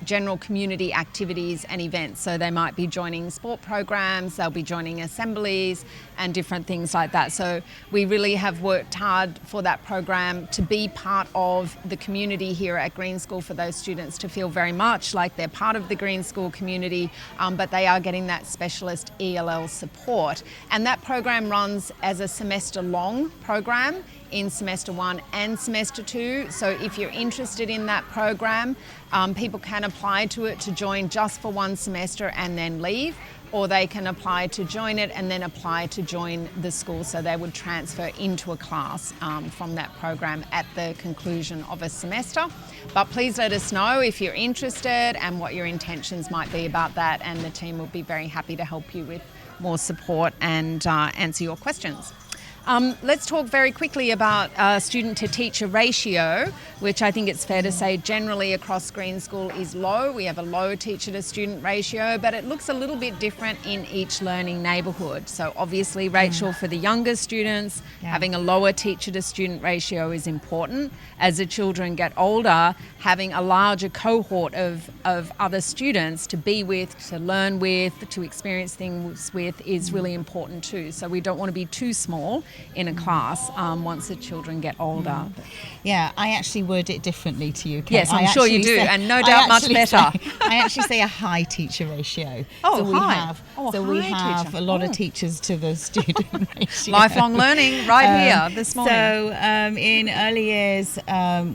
general community activities and events. So they might be joining sport programs, they'll be joining assemblies and different things like that. So we really have worked hard for that program to be part of the community here at Green School, for those students to feel very much like they're part of the Green School community, but they are getting that specialist ELL support. And that program runs as a semester-long program in semester 1 and semester 2. So if you're interested in that program, people can apply to it to join just for one semester and then leave, or they can apply to join it and then apply to join the school. So they would transfer into a class from that program at the conclusion of a semester. But please let us know if you're interested and what your intentions might be about that, and the team will be very happy to help you with more support and answer your questions. Let's talk very quickly about student-to-teacher ratio, which I think it's fair to say generally across Green School is low. We have a low teacher-to-student ratio, but it looks a little bit different in each learning neighbourhood. So obviously, Rachel, for the younger students, having a lower teacher-to-student ratio is important. As the children get older, having a larger cohort of other students to be with, to learn with, to experience things with is really important too. So we don't want to be too small in a class once the children get older. Yeah, I actually word it differently to you, Kate. Yes, I'm sure you do, and no doubt much better. I actually say a high teacher ratio. Oh, so high. we have a lot of teachers to the student ratio. Lifelong learning right here this morning. So in early years,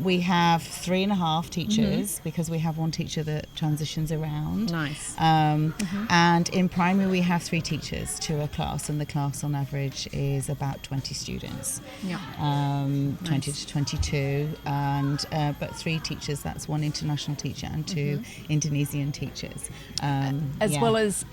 we have 3.5 teachers because we have one teacher that transitions around. Nice. And in primary, we have 3 teachers to a class, and the class on average is about 20 students. 20 to 22, and but 3 teachers, that's 1 international teacher and 2 Indonesian teachers. As well as,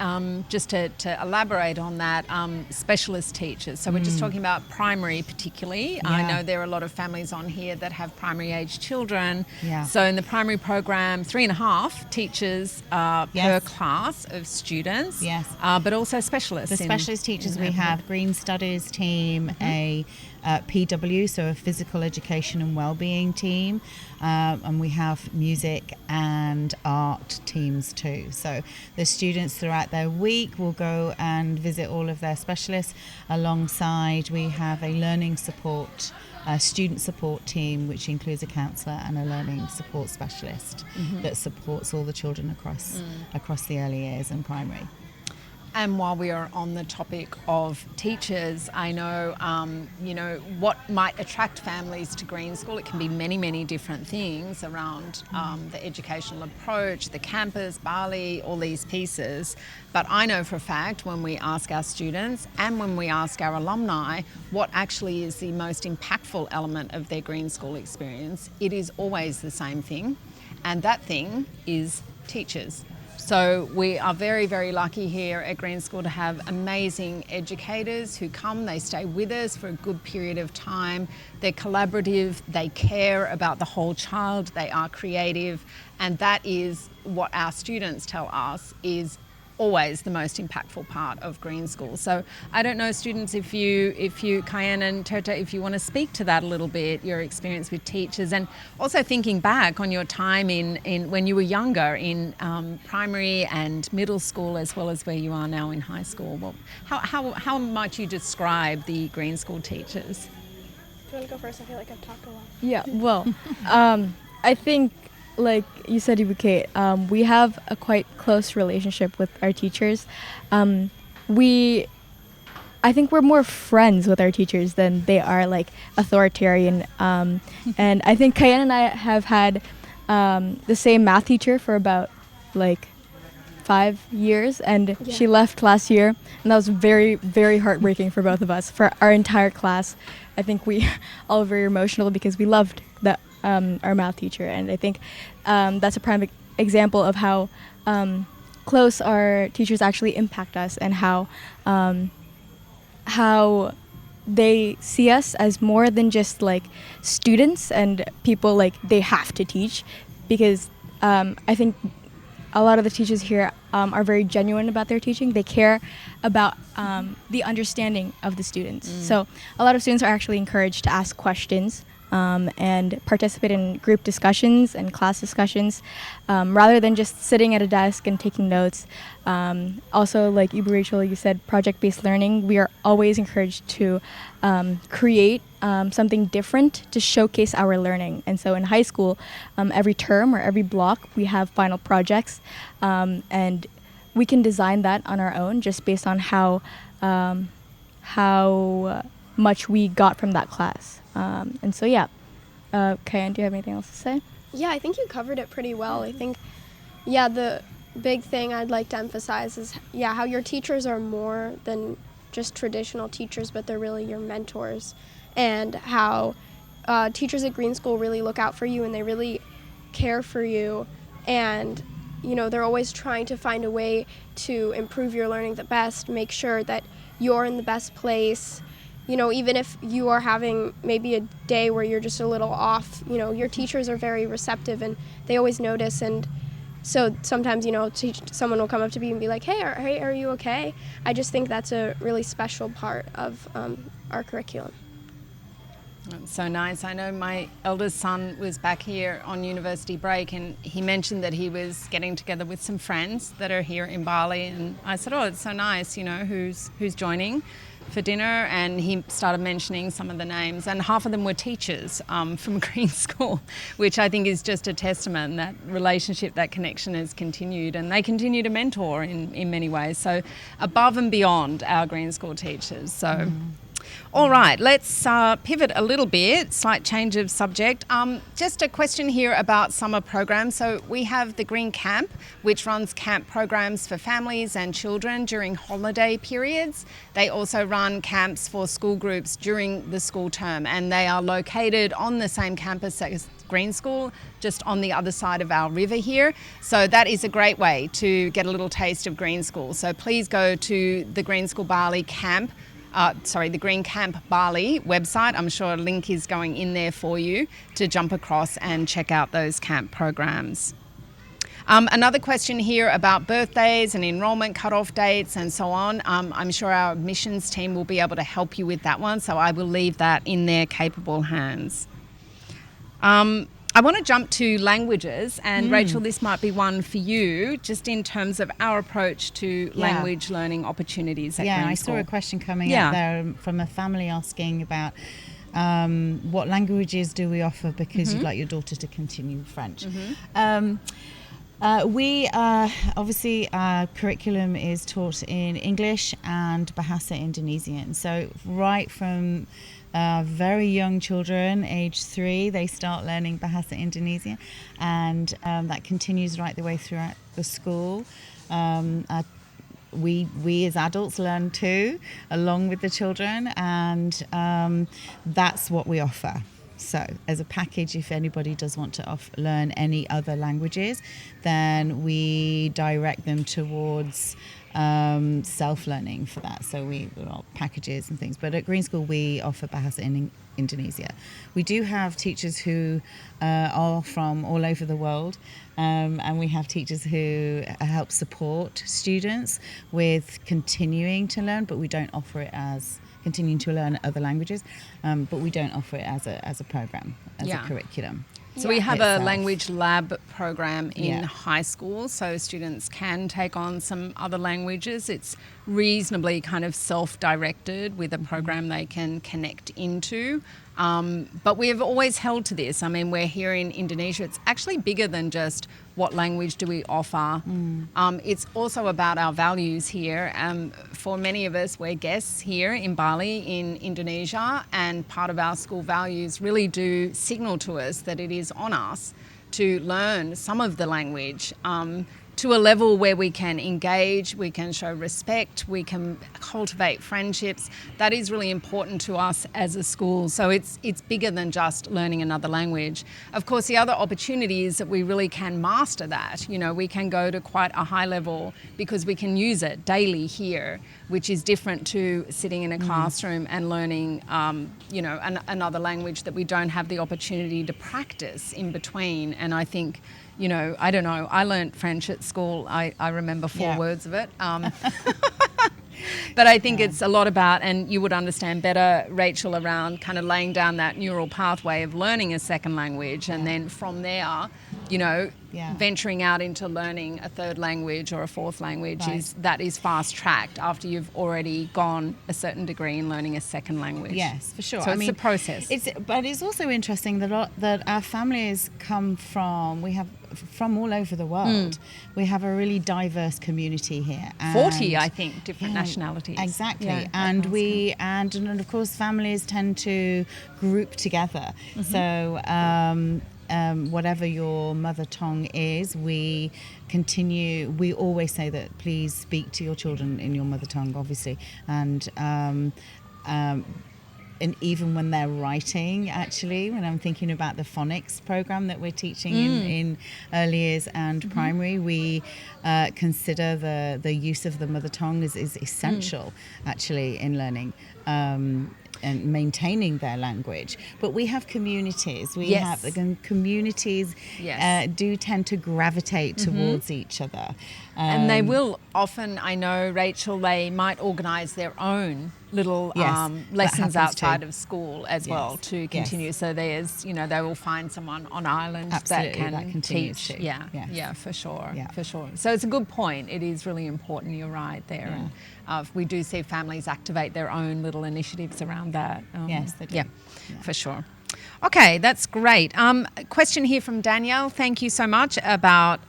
just to elaborate on that, specialist teachers. So we're just talking about primary particularly. I know there are a lot of families on here that have primary age children. So in the primary program, 3.5 teachers per class of students, but also specialists. The specialist teachers, we have Green Studies team, a PW, so a physical education and wellbeing team, and we have music and art teams too. So the students throughout their week will go and visit all of their specialists. Alongside, we have a learning support, student support team, which includes a counsellor and a learning support specialist that supports all the children across the early years and primary. And while we are on the topic of teachers, I know, what might attract families to Green School. It can be many, many different things around the educational approach, the campus, Bali, all these pieces. But I know for a fact when we ask our students and when we ask our alumni what actually is the most impactful element of their Green School experience, it is always the same thing. And that thing is teachers. So we are very, very lucky here at Green School to have amazing educators who come, they stay with us for a good period of time. They're collaborative, they care about the whole child, they are creative, and that is what our students tell us is always the most impactful part of Green School. So I don't know, students, if you, Cayenne and Tirta, if you want to speak to that a little bit, your experience with teachers, and also thinking back on your time in when you were younger in primary and middle school, as well as where you are now in high school. Well, how might you describe the Green School teachers? Do you want to go first? I feel like I've talked a lot. Yeah, well, I think, like you said, Kate, we have a quite close relationship with our teachers. I think we're more friends with our teachers than they are like authoritarian. And I think Cayenne and I have had the same math teacher for about like 5 years, and she left last year, and that was very, very heartbreaking for both of us, for our entire class. I think we all were very emotional because we loved our math teacher, and I think that's a prime example of how close our teachers actually impact us, and how they see us as more than just like students and people like they have to teach, because I think a lot of the teachers here are very genuine about their teaching. They care about the understanding of the students. So a lot of students are actually encouraged to ask questions and participate in group discussions and class discussions rather than just sitting at a desk and taking notes. Also, like Ibu Rachel, you said project-based learning. We are always encouraged to create something different to showcase our learning. And so in high school, every term or every block, we have final projects, and we can design that on our own just based on how much we got from that class. And so, Cayenne, do you have anything else to say? Yeah, I think you covered it pretty well. I think, the big thing I'd like to emphasize is, how your teachers are more than just traditional teachers, but they're really your mentors, and how teachers at Green School really look out for you, and they really care for you, and they're always trying to find a way to improve your learning the best, make sure that you're in the best place. Even if you are having maybe a day where you're just a little off, your teachers are very receptive and they always notice. And so sometimes, someone will come up to me and be like, hey, are you okay? I just think that's a really special part of our curriculum. That's so nice. I know my eldest son was back here on university break, and he mentioned that he was getting together with some friends that are here in Bali. And I said, oh, it's so nice, who's joining for dinner, and he started mentioning some of the names, and half of them were teachers from Green School, which I think is just a testament. That relationship, that connection has continued, and they continue to mentor in many ways, so above and beyond our Green School teachers. So all right, let's pivot a little bit, slight change of subject. Just a question here about summer programs. So we have the Green Camp, which runs camp programs for families and children during holiday periods. They also run camps for school groups during the school term, and they are located on the same campus as Green School, just on the other side of our river here. So that is a great way to get a little taste of Green School. So please go to the Green School Bali camp, the Green Camp Bali website. I'm sure a link is going in there for you to jump across and check out those camp programs. Another question here about birthdays and enrolment cutoff dates and so on. I'm sure our admissions team will be able to help you with that one, so I will leave that in their capable hands. I want to jump to languages, and Rachel, this might be one for you, just in terms of our approach to language learning opportunities at Green School. I saw a question coming up there from a family asking about what languages do we offer because you'd like your daughter to continue French. We obviously our curriculum is taught in English and Bahasa Indonesian. So right from very young children, age 3, they start learning Bahasa Indonesia, and that continues right the way throughout the school. We as adults learn too, along with the children, and that's what we offer. So as a package, if anybody does want to learn any other languages, then we direct them towards self-learning for that. So we packages and things. But at Green School, we offer Bahasa in Indonesia. We do have teachers who are from all over the world, and we have teachers who help support students with continuing to learn, but we don't offer it as continuing to learn other languages, but we don't offer it as a program, as a curriculum. So we have a itself. language lab program in high school, so students can take on some other languages. It's reasonably kind of self-directed with a program they can connect into. But we have always held to this. I mean, we're here in Indonesia. It's actually bigger than just what language do we offer. It's also about our values here. For many of us, we're guests here in Bali, in Indonesia, and part of our school values really do signal to us that it is on us to learn some of the language to a level where we can engage, we can show respect, we can cultivate friendships. That is really important to us as a school. So it's bigger than just learning another language. Of course, the other opportunity is that we really can master that. You know, we can go to quite a high level because we can use it daily here, which is different to sitting in a classroom and learning, another language that we don't have the opportunity to practice in between. And I think, you know, I don't know, I learned French at school. I remember 4 words of it. But I think it's a lot about, and you would understand better, Rachel, around kind of laying down that neural pathway of learning a second language, and then from there, you know, venturing out into learning a third language or a fourth language is fast tracked after you've already gone a certain degree in learning a second language. Yes, for sure. So it's a process. But it's also interesting that our families come from, we have from all over the world. We have a really diverse community here. 40, I think, different nationalities. Exactly. Yeah, and of course families tend to group together. So whatever your mother tongue is, we always say that please speak to your children in your mother tongue, obviously. And even when they're writing, actually, when I'm thinking about the phonics program that we're teaching in early years and primary, we consider the use of the mother tongue is essential, actually, in learning and maintaining their language. But we have communities. Communities do tend to gravitate towards each other. And they will often, I know, Rachel, they might organise their own little lessons outside of school as well to continue. So there's, you know, they will find someone on island that can teach. Too. Yeah, for sure, for sure. So it's a good point. It is really important. You're right there. Yeah. And we do see families activate their own little initiatives around that. Yes, they do. Yeah, for sure. Okay, that's great. Question here from Danielle. Thank you so much about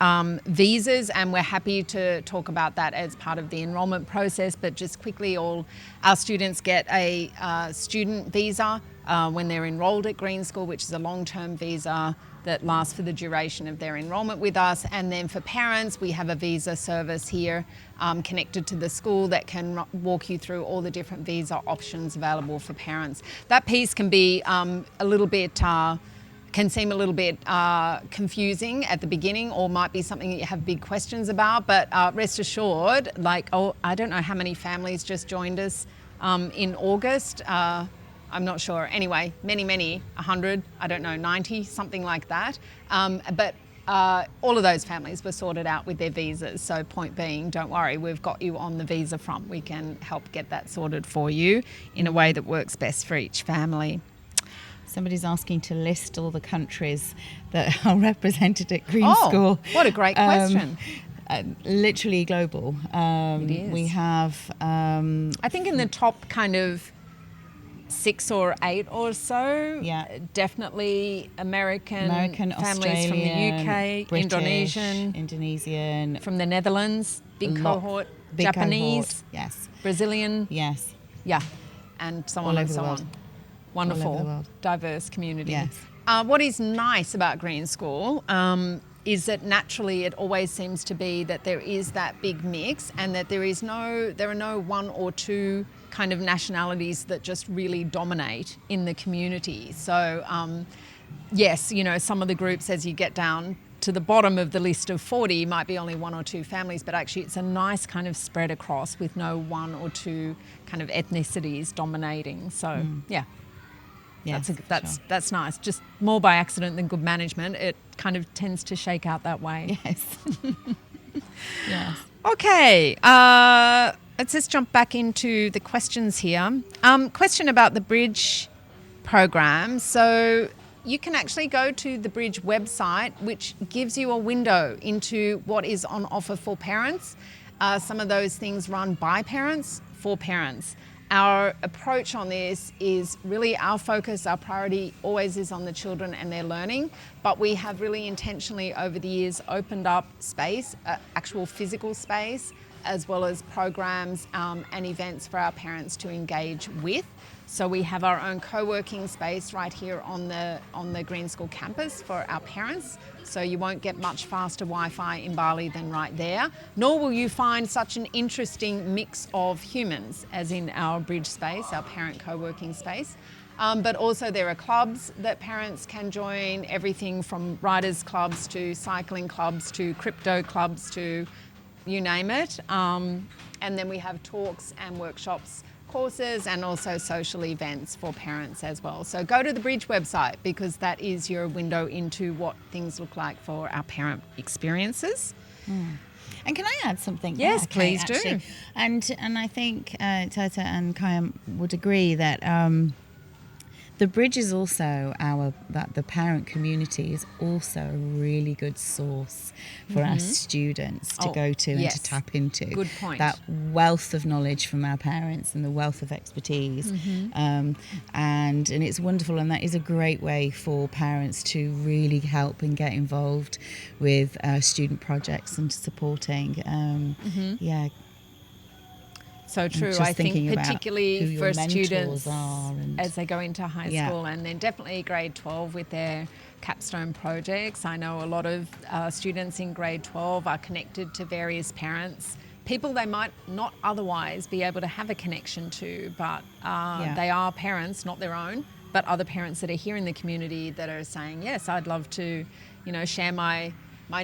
visas, and we're happy to talk about that as part of the enrolment process. But just quickly, all our students get a student visa when they're enrolled at Green School, which is a long-term visa that lasts for the duration of their enrolment with us. And then for parents, we have a visa service here connected to the school that can walk you through all the different visa options available for parents. That piece can be a little bit, can seem a little bit confusing at the beginning, or might be something that you have big questions about, but rest assured, I don't know how many families just joined us in August. I'm not sure. Anyway, many, 100, I don't know, 90, something like that. But all of those families were sorted out with their visas. So point being, don't worry, we've got you on the visa front. We can help get that sorted for you in a way that works best for each family. Somebody's asking to list all the countries that are represented at Green School. What a great question. Literally global. It is. We have... I think in the top kind of 6 or 8 or so. Yeah. Definitely American families Australian, from the UK, British, Indonesian, from the Netherlands, big cohort, big Japanese, cohort, yes, Brazilian, yes, yeah, and so All on and over the so world. on. All over the Wonderful, world. diverse community. Yes. What is nice about Green School is that naturally it always seems to be that there is that big mix, and that there are no one or two kind of nationalities that just really dominate in the community. So yes, you know, some of the groups, as you get down to the bottom of the list of 40, might be only 1 or 2 families, but actually it's a nice kind of spread across with no 1 or 2 kind of ethnicities dominating. So yeah. yes, That's nice. Just more by accident than good management. It kind of tends to shake out that way. yes, yes. Okay, let's just jump back into the questions here. Question about the Bridge program. So you can actually go to the Bridge website, which gives you a window into what is on offer for parents. Some of those things run by parents, for parents. Our approach on this is really our focus, our priority always is on the children and their learning, but we have really intentionally over the years opened up space, actual physical space, as well as programs and events for our parents to engage with. So we have our own co-working space right here on the Green School campus for our parents. So you won't get much faster Wi-Fi in Bali than right there, nor will you find such an interesting mix of humans as in our Bridge space, our parent co-working space. But also there are clubs that parents can join, everything from riders clubs to cycling clubs to crypto clubs to you name it. And then we have talks and workshops, courses, and also social events for parents as well. So go to the Bridge website because that is your window into what things look like for our parent experiences. And can I add something? Yes, there, Kate, please do. actually? And I think Tata and Kaya would agree that the Bridge is also the parent community is also a really good source for our students to go to and yes. to tap into. Good point. That wealth of knowledge from our parents and the wealth of expertise. And it's wonderful, and that is a great way for parents to really help and get involved with student projects and supporting. Yeah. So true. just I think thinking about particularly who your for mentors students are and- as they go into high Yeah. school, and then definitely grade 12 with their capstone projects. I know a lot of students in grade 12 are connected to various parents, people they might not otherwise be able to have a connection to, but they are parents, not their own, but other parents that are here in the community that are saying, yes, I'd love to, you know, share my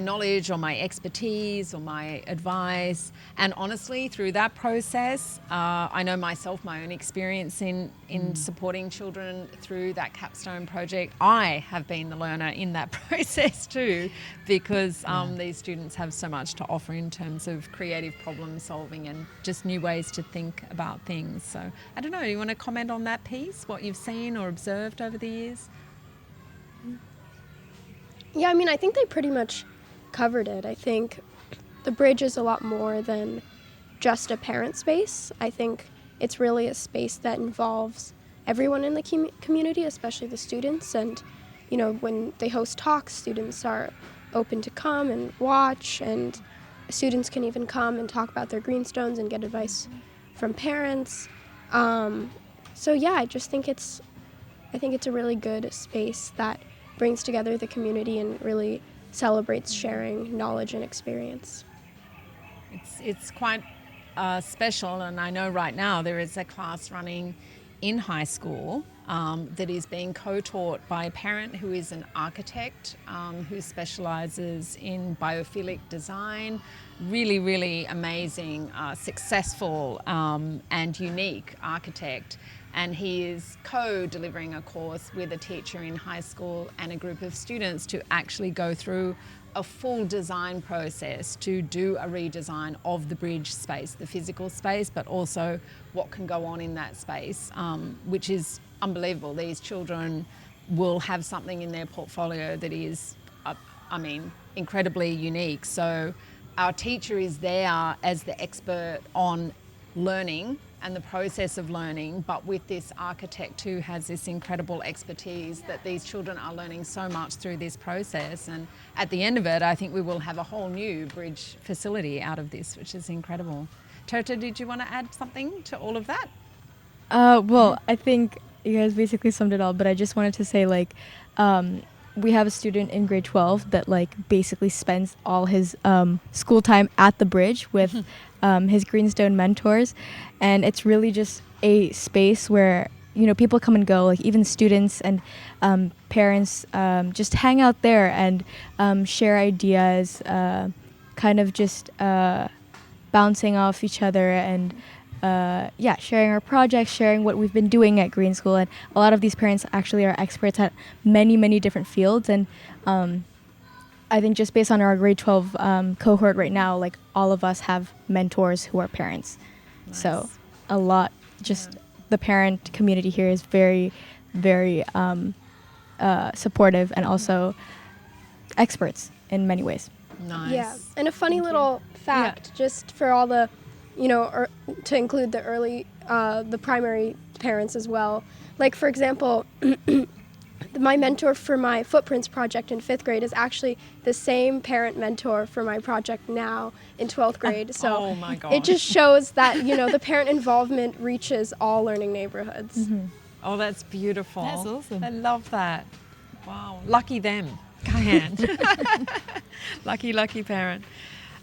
knowledge or my expertise or my advice. And honestly, through that process, I know myself, my own experience in supporting children through that capstone project, I have been the learner in that process too, because these students have so much to offer in terms of creative problem solving and just new ways to think about things. So I don't know, you want to comment on that piece, what you've seen or observed over the years? Yeah, I mean, I think they pretty much covered it. I think the Bridge is a lot more than just a parent space. I think it's really a space that involves everyone in the community, especially the students. And, you know, when they host talks, students are open to come and watch, and students can even come and talk about their greenstones and get advice from parents. So yeah, I think it's a really good space that brings together the community and really celebrates sharing knowledge and experience. It's quite special, and I know right now there is a class running in high school that is being co-taught by a parent who is an architect who specialises in biophilic design. Really, really amazing, successful and unique architect. And he is co-delivering a course with a teacher in high school and a group of students to actually go through a full design process to do a redesign of the Bridge space, the physical space, but also what can go on in that space, which is unbelievable. These children will have something in their portfolio that is, incredibly unique. So our teacher is there as the expert on learning and the process of learning, but with this architect who has this incredible expertise that these children are learning so much through this process. And at the end of it, I think we will have a whole new bridge facility out of this, which is incredible. Terta, did you want to add something to all of that? Well, I think you guys basically summed it all, but I just wanted to say, like, we have a student in grade 12 that, like, basically spends all his school time at the bridge with his Greenstone mentors, and it's really just a space where, you know, people come and go, like even students and parents just hang out there and share ideas, kind of just bouncing off each other and sharing our projects, sharing what we've been doing at Green School. And a lot of these parents actually are experts at many, many different fields. And I think just based on our grade 12 cohort right now, like all of us have mentors who are parents. Nice. So a lot, just the parent community here is very, very supportive and also experts in many ways. Nice. Yeah, and a funny little fact, just for all the, you know, or to include the the primary parents as well. Like, for example, my mentor for my Footprints project in 5th grade is actually the same parent mentor for my project now in 12th grade. So oh my gosh. it just shows that, you know, the parent involvement reaches all learning neighborhoods. Mm-hmm. Oh, that's beautiful. That's awesome. I love that. Wow. Lucky them. Cayenne. Lucky parent.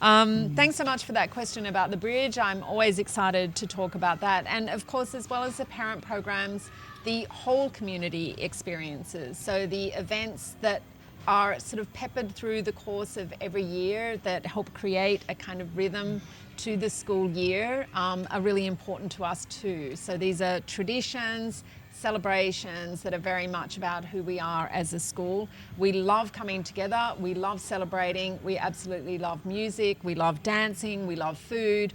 Thanks so much for that question about the bridge. I'm always excited to talk about that. And of course, as well as the parent programs, the whole community experiences. So the events that are sort of peppered through the course of every year that help create a kind of rhythm to the school year are really important to us too. So these are traditions, celebrations that are very much about who we are as a school. We love coming together, we love celebrating, we absolutely love music, we love dancing, we love food.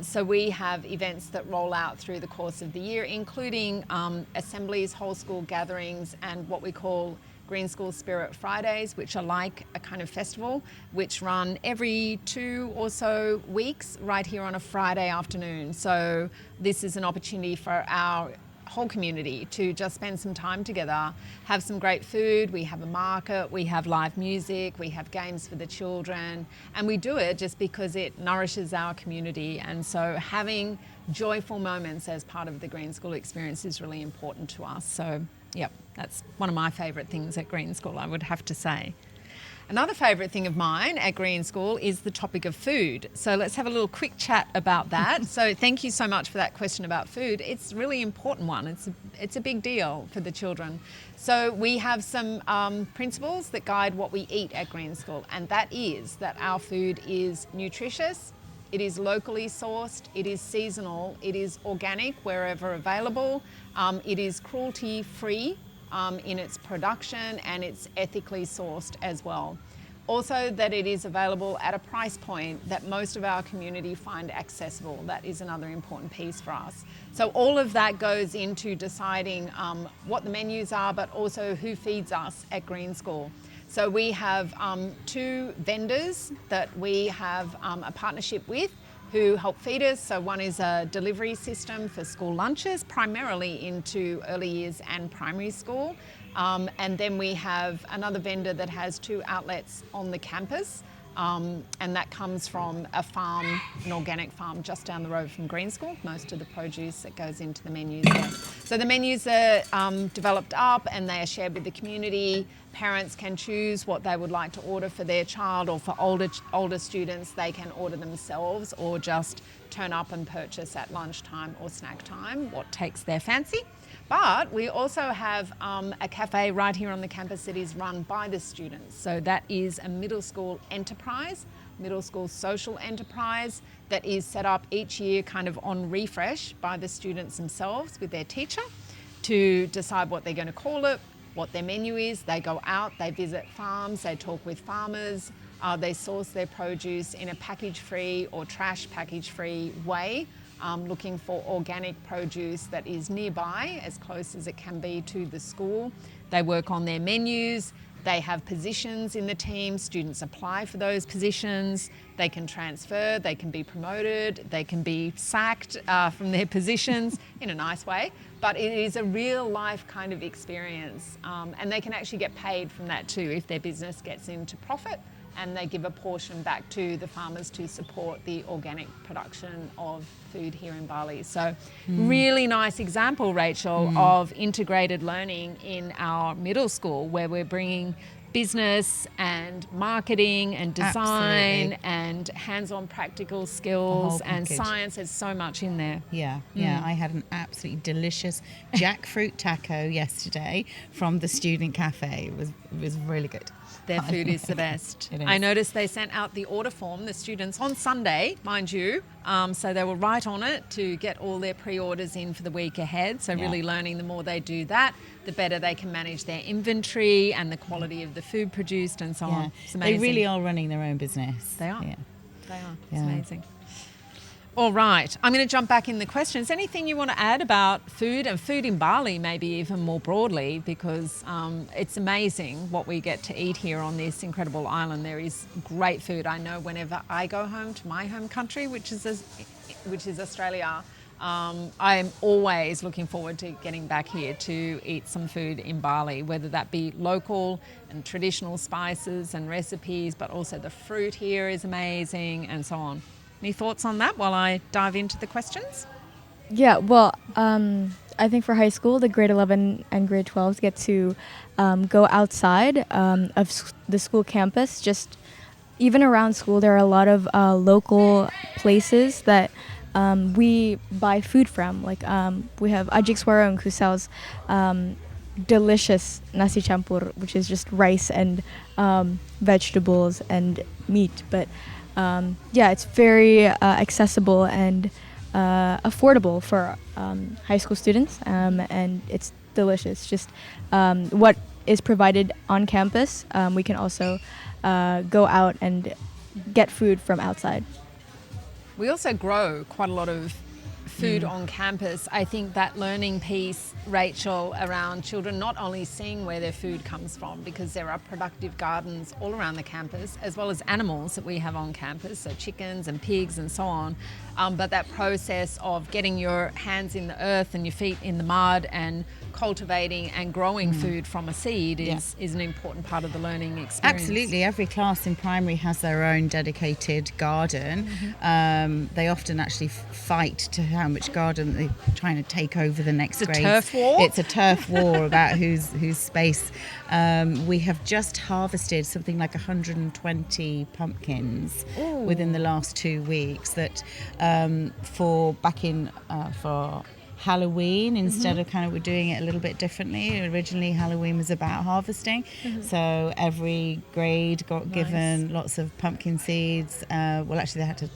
So we have events that roll out through the course of the year, including assemblies, whole school gatherings, and what we call Green School Spirit Fridays, which are like a kind of festival, which run every 2 or so weeks right here on a Friday afternoon. So this is an opportunity for our whole community to just spend some time together, have some great food, we have a market, we have live music, we have games for the children, and we do it just because it nourishes our community. And so having joyful moments as part of the Green School experience is really important to us. So yep, that's one of my favourite things at Green School, I would have to say. Another favourite thing of mine at Green School is the topic of food. So let's have a little quick chat about that. So thank you so much for that question about food. It's a really important one. It's a big deal for the children. So we have some principles that guide what we eat at Green School, and that is that our food is nutritious, it is locally sourced, it is seasonal, it is organic wherever available, it is cruelty-free in its production, and it's ethically sourced as well. Also, that it is available at a price point that most of our community find accessible. That is another important piece for us. So all of that goes into deciding what the menus are, but also who feeds us at Green School. So we have 2 vendors that we have a partnership with who help feed us. So one is a delivery system for school lunches, primarily into early years and primary school. And then we have another vendor that has 2 outlets on the campus. And that comes from a farm, an organic farm just down the road from Green School, most of the produce that goes into the menus there. So the menus are developed up and they are shared with the community. Parents can choose what they would like to order for their child, or for older students, they can order themselves or just turn up and purchase at lunchtime or snack time, what takes their fancy. But we also have a cafe right here on the campus that is run by the students. So that is a middle school enterprise, middle school social enterprise that is set up each year kind of on refresh by the students themselves with their teacher to decide what they're going to call it, what their menu is. They go out, they visit farms, they talk with farmers, they source their produce in a package-free or trash package-free way. Looking for organic produce that is nearby, as close as it can be to the school. They work on their menus. They have positions in the team. Students apply for those positions. They can transfer, they can be promoted, they can be sacked from their positions in a nice way. But it is a real life kind of experience. And they can actually get paid from that too if their business gets into profit, and they give a portion back to the farmers to support the organic production of food here in Bali. So really nice example, Rachel, of integrated learning in our middle school, where we're bringing business and marketing and design Absolutely. and hands-on practical skills and package. science. There's so much in there. Yeah. I had an absolutely delicious jackfruit taco yesterday from the student cafe. It was really good. Their food is the best. It is. I noticed they sent out the order form, the students, on Sunday, mind you. So they were right on it to get all their pre-orders in for the week ahead. So really learning, the more they do that, the better they can manage their inventory and the quality of the food produced and so on. It's amazing. They really are running their own business. They are. Yeah. They are. It's Yeah. amazing. All right. I'm going to jump back in the questions. Anything you want to add about food and food in Bali, maybe even more broadly, because it's amazing what we get to eat here on this incredible island. There is great food. I know whenever I go home to my home country, which is Australia, I'm always looking forward to getting back here to eat some food in Bali, whether that be local and traditional spices and recipes, but also the fruit here is amazing and so on. Any thoughts on that while I dive into the questions? Yeah, well, I think for high school, the grade 11 and grade 12s get to go outside of the school campus. Just even around school, there are a lot of local places that we buy food from. Like we have Ajik Swarong, who sells delicious nasi campur, which is just rice and vegetables and meat. But it's very accessible and affordable for high school students, and it's delicious. Just what is provided on campus, we can also go out and get food from outside. We also grow quite a lot of food on campus. I think that learning piece, Rachel, around children not only seeing where their food comes from, because there are productive gardens all around the campus, as well as animals that we have on campus, so chickens and pigs and so on, but that process of getting your hands in the earth and your feet in the mud and cultivating and growing food from a seed is an important part of the learning experience. Absolutely. Every class in primary has their own dedicated garden. They often actually fight to how much garden they're trying to take over the next grade. Turf war? It's a turf war about whose space. We have just harvested something like 120 pumpkins within the last 2 weeks that for Halloween, instead of kind of we're doing it a little bit differently. Originally Halloween was about harvesting, so every grade got given lots of pumpkin seeds. Well, actually they had to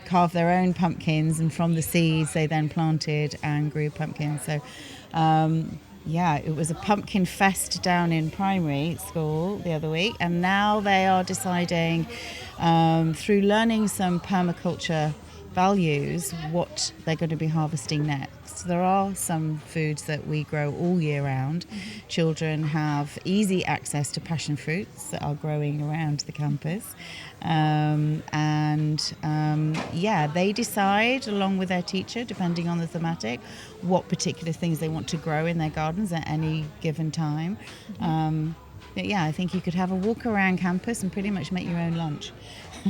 carve their own pumpkins, and from the seeds they then planted and grew pumpkins. So it was a pumpkin fest down in primary school the other week, and now they are deciding through learning some permaculture values what they're going to be harvesting next. There are some foods that we grow all year round. Children have easy access to passion fruits that are growing around the campus, they decide along with their teacher, depending on the thematic, what particular things they want to grow in their gardens at any given time. I think you could have a walk around campus and pretty much make your own lunch.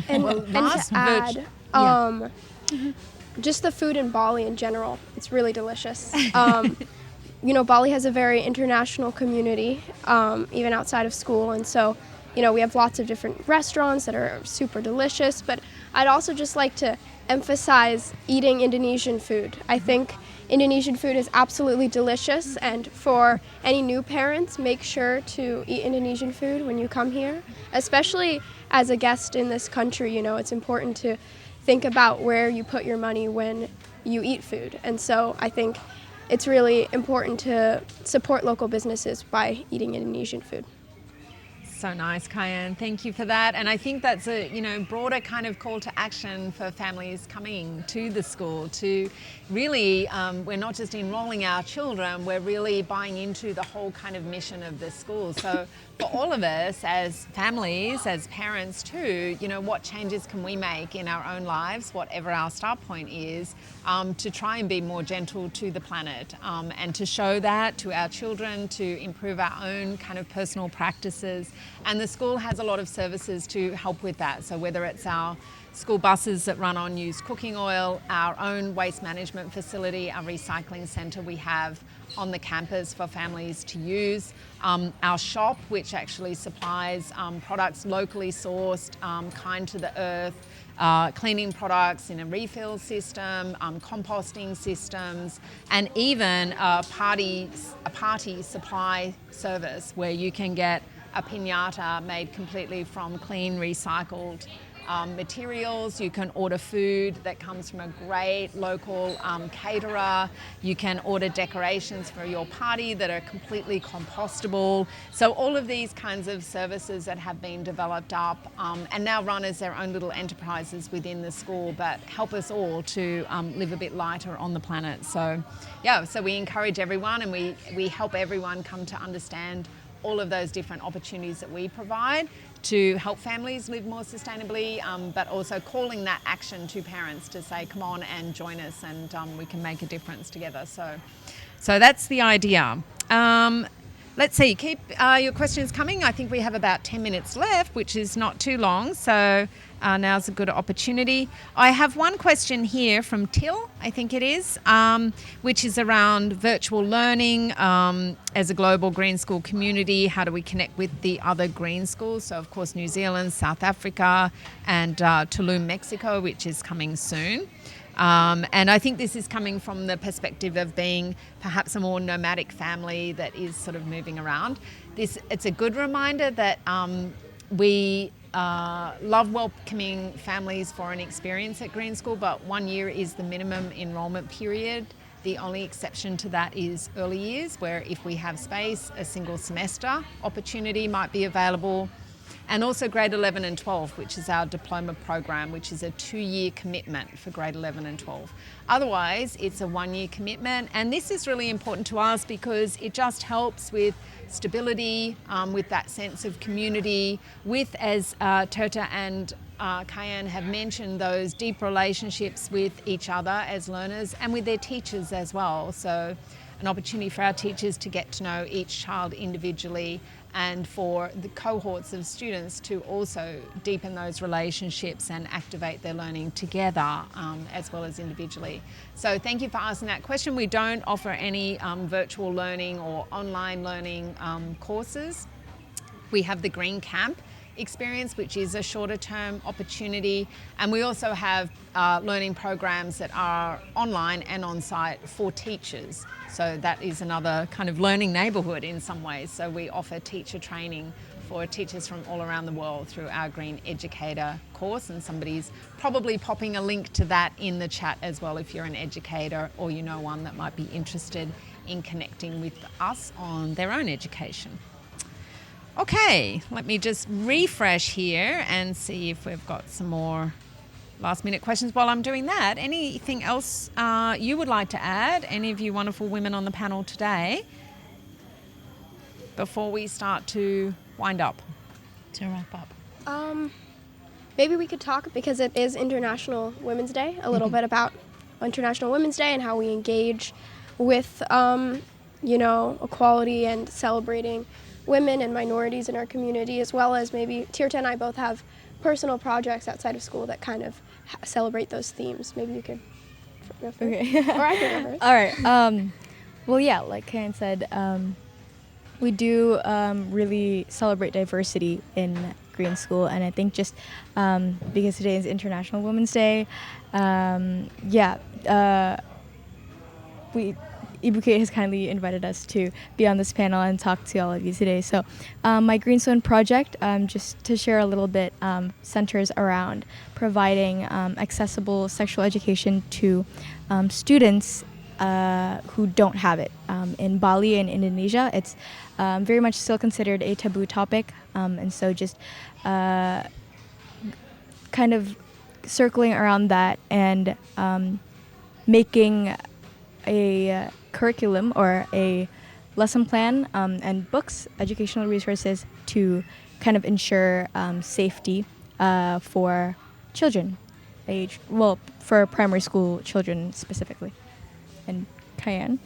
And to add, just the food in Bali in general, it's really delicious. Bali has a very international community, even outside of school, and so, we have lots of different restaurants that are super delicious, but I'd also just like to emphasize eating Indonesian food. I think Indonesian food is absolutely delicious, and for any new parents, make sure to eat Indonesian food when you come here, especially as a guest in this country. It's important to think about where you put your money when you eat food, and so I think it's really important to support local businesses by eating Indonesian food. So nice, Cayenne. Thank you for that. And I think that's a broader kind of call to action for families coming to the school to really, we're not just enrolling our children, we're really buying into the whole kind of mission of the school. So for all of us as families, as parents too, what changes can we make in our own lives, whatever our start point is, to try and be more gentle to the planet, and to show that to our children, to improve our own kind of personal practices. And the school has a lot of services to help with that. So whether it's our school buses that run on used cooking oil, our own waste management facility, our recycling centre we have on the campus for families to use, our shop which actually supplies products locally sourced, kind to the earth, cleaning products in a refill system, composting systems, and even a party supply service where you can get a piñata made completely from clean recycled materials. You can order food that comes from a great local caterer. You can order decorations for your party that are completely compostable. So all of these kinds of services that have been developed up and now run as their own little enterprises within the school, but help us all to live a bit lighter on the planet. So yeah, so we encourage everyone, and we help everyone come to understand all of those different opportunities that we provide to help families live more sustainably, but also calling that action to parents to say, come on and join us, and we can make a difference together. So that's the idea. Let's see, keep your questions coming. I think we have about 10 minutes left, which is not too long. So now's a good opportunity. I have one question here from Till, I think it is, which is around virtual learning as a global green school community. How do we connect with the other green schools? So, of course, New Zealand, South Africa, and Tulum, Mexico, which is coming soon. And I think this is coming from the perspective of being perhaps a more nomadic family that is sort of moving around. It's a good reminder that we love welcoming families for an experience at Green School, but 1 year is the minimum enrolment period. The only exception to that is early years, where if we have space, a single semester opportunity might be available. And also grade 11 and 12, which is our diploma program, which is a 2-year commitment for grade 11 and 12. Otherwise, it's a 1-year commitment. And this is really important to us because it just helps with stability, with that sense of community, with, as Tirta and Cayenne have mentioned, those deep relationships with each other as learners and with their teachers as well. So an opportunity for our teachers to get to know each child individually, and for the cohorts of students to also deepen those relationships and activate their learning together as well as individually. So thank you for asking that question. We don't offer any virtual learning or online learning courses. We have the Green Camp experience, which is a shorter term opportunity, and we also have learning programs that are online and on site for teachers. So that is another kind of learning neighbourhood in some ways. So we offer teacher training for teachers from all around the world through our Green Educator course, and somebody's probably popping a link to that in the chat as well if you're an educator or you know one that might be interested in connecting with us on their own education. Okay, let me just refresh here and see if we've got some more last minute questions. While I'm doing that, anything else you would like to add, any of you wonderful women on the panel today, before we start to wind up? To wrap up. Maybe we could talk, because it is International Women's Day, a little bit about International Women's Day and how we engage with, equality and celebrating women and minorities in our community, as well as maybe Tirta and I both have personal projects outside of school that kind of celebrate those themes. Maybe you could go first. Okay. Or I can go first. All right. Well, yeah, like Cayenne said, we do really celebrate diversity in Green School, and I think just because today is International Women's Day, Ibuke has kindly invited us to be on this panel and talk to all of you today. So my Greenstone project, just to share a little bit, centers around providing accessible sexual education to students who don't have it. In Bali and Indonesia, it's very much still considered a taboo topic, and so just kind of circling around that and making a curriculum or a lesson plan and books, educational resources to kind of ensure safety for children, for primary school children specifically. And Cayenne?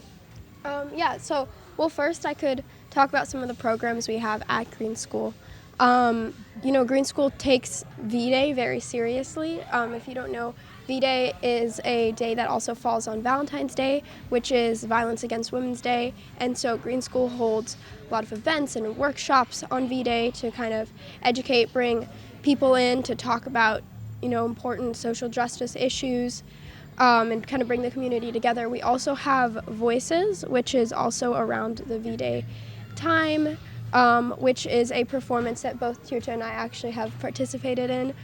First I could talk about some of the programs we have at Green School. Green School takes V-Day very seriously. If you don't know, V-Day is a day that also falls on Valentine's Day, which is Violence Against Women's Day. And so Green School holds a lot of events and workshops on V-Day to kind of educate, bring people in to talk about, important social justice issues, and kind of bring the community together. We also have Voices, which is also around the V-Day time, which is a performance that both Tirta and I actually have participated in.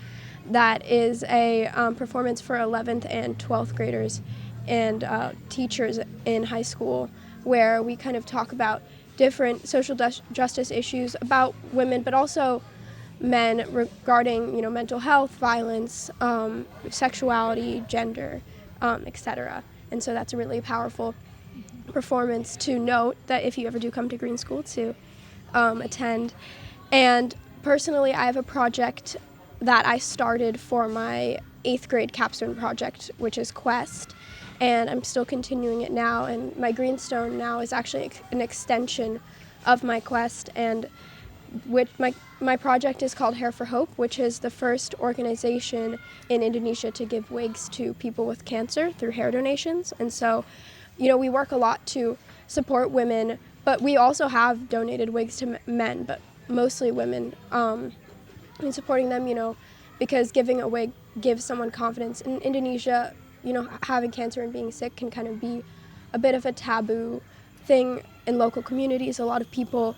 That is a performance for 11th and 12th graders and teachers in high school, where we kind of talk about different social justice issues about women, but also men regarding, mental health, violence, sexuality, gender, etc. And so that's a really powerful performance to note that if you ever do come to Green School to attend. And personally, I have a project that I started for my 8th grade capstone project, which is Quest, and I'm still continuing it now. And my Greenstone now is actually an extension of my Quest, and which my project is called Hair for Hope, which is the first organization in Indonesia to give wigs to people with cancer through hair donations. And so, we work a lot to support women, but we also have donated wigs to men, but mostly women. And supporting them, because giving a wig gives someone confidence. In Indonesia, having cancer and being sick can kind of be a bit of a taboo thing in local communities. A lot of people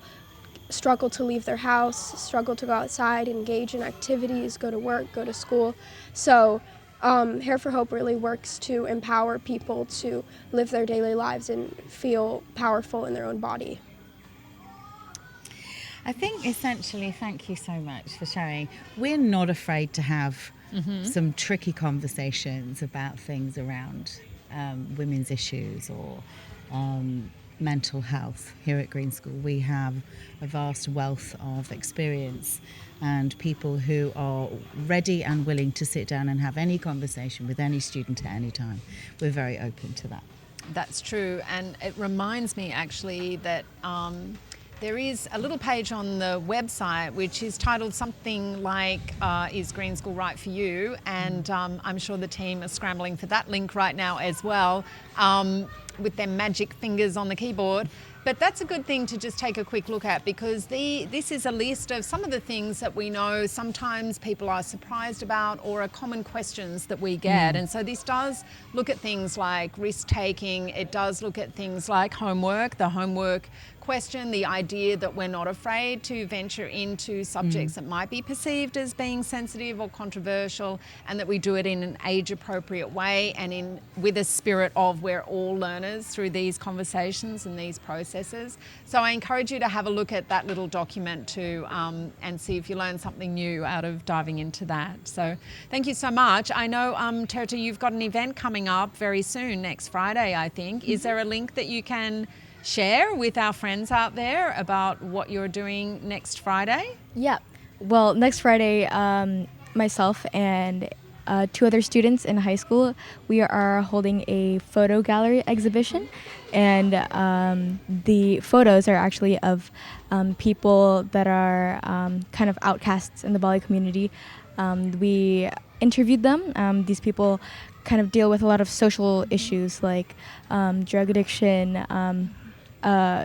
struggle to leave their house, struggle to go outside, engage in activities, go to work, go to school. So Hair for Hope really works to empower people to live their daily lives and feel powerful in their own body. I think essentially, thank you so much for sharing. We're not afraid to have some tricky conversations about things around women's issues or mental health here at Green School. We have a vast wealth of experience and people who are ready and willing to sit down and have any conversation with any student at any time. We're very open to that. That's true, and it reminds me actually that there is a little page on the website which is titled something like Is Green School Right for You? And I'm sure the team are scrambling for that link right now as well, with their magic fingers on the keyboard. But that's a good thing to just take a quick look at, because this is a list of some of the things that we know sometimes people are surprised about or are common questions that we get. And so this does look at things like risk-taking. It does look at things like homework, the homework question, the idea that we're not afraid to venture into subjects that might be perceived as being sensitive or controversial, and that we do it in an age-appropriate way and with a spirit of we're all learners through these conversations and these processes. So I encourage you to have a look at that little document too, and see if you learn something new out of diving into that. So thank you so much. I know, Tirta, you've got an event coming up very soon, next Friday, I think. Is there a link that you can share with our friends out there about what you're doing next Friday? Yeah. Well, next Friday, myself and 2 other students in high school, we are holding a photo gallery exhibition. And the photos are actually of people that are kind of outcasts in the Bali community. We interviewed them. These people kind of deal with a lot of social issues like drug addiction,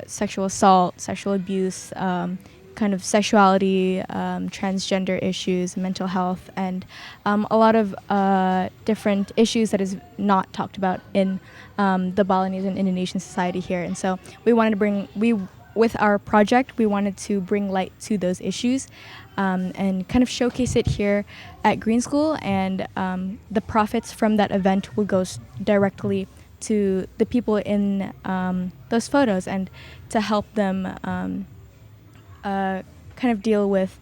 sexual assault, sexual abuse, kind of sexuality, transgender issues, mental health, and a lot of different issues that is not talked about in the Balinese and Indonesian society here. And so we wanted to with our project, we wanted to bring light to those issues and kind of showcase it here at Green School. And the profits from that event will go directly to the people in those photos and to help them kind of deal with,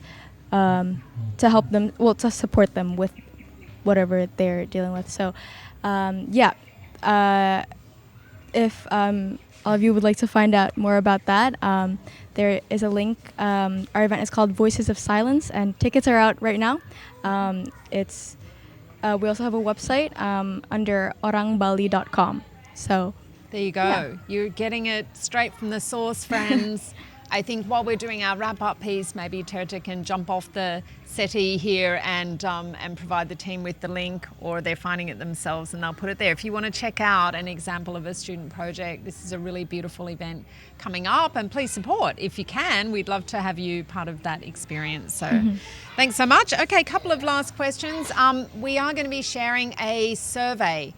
to support them with whatever they're dealing with. So, if all of you would like to find out more about that, there is a link. Our event is called Voices of Silence, and tickets are out right now. We also have a website under orangbali.com. So there you go. Yeah. You're getting it straight from the source, friends. I think while we're doing our wrap-up piece, maybe Tirta can jump off the settee here and provide the team with the link, or they're finding it themselves and they'll put it there. If you want to check out an example of a student project, this is a really beautiful event coming up, and please support if you can. We'd love to have you part of that experience. So thanks so much. Okay, a couple of last questions. We are going to be sharing a survey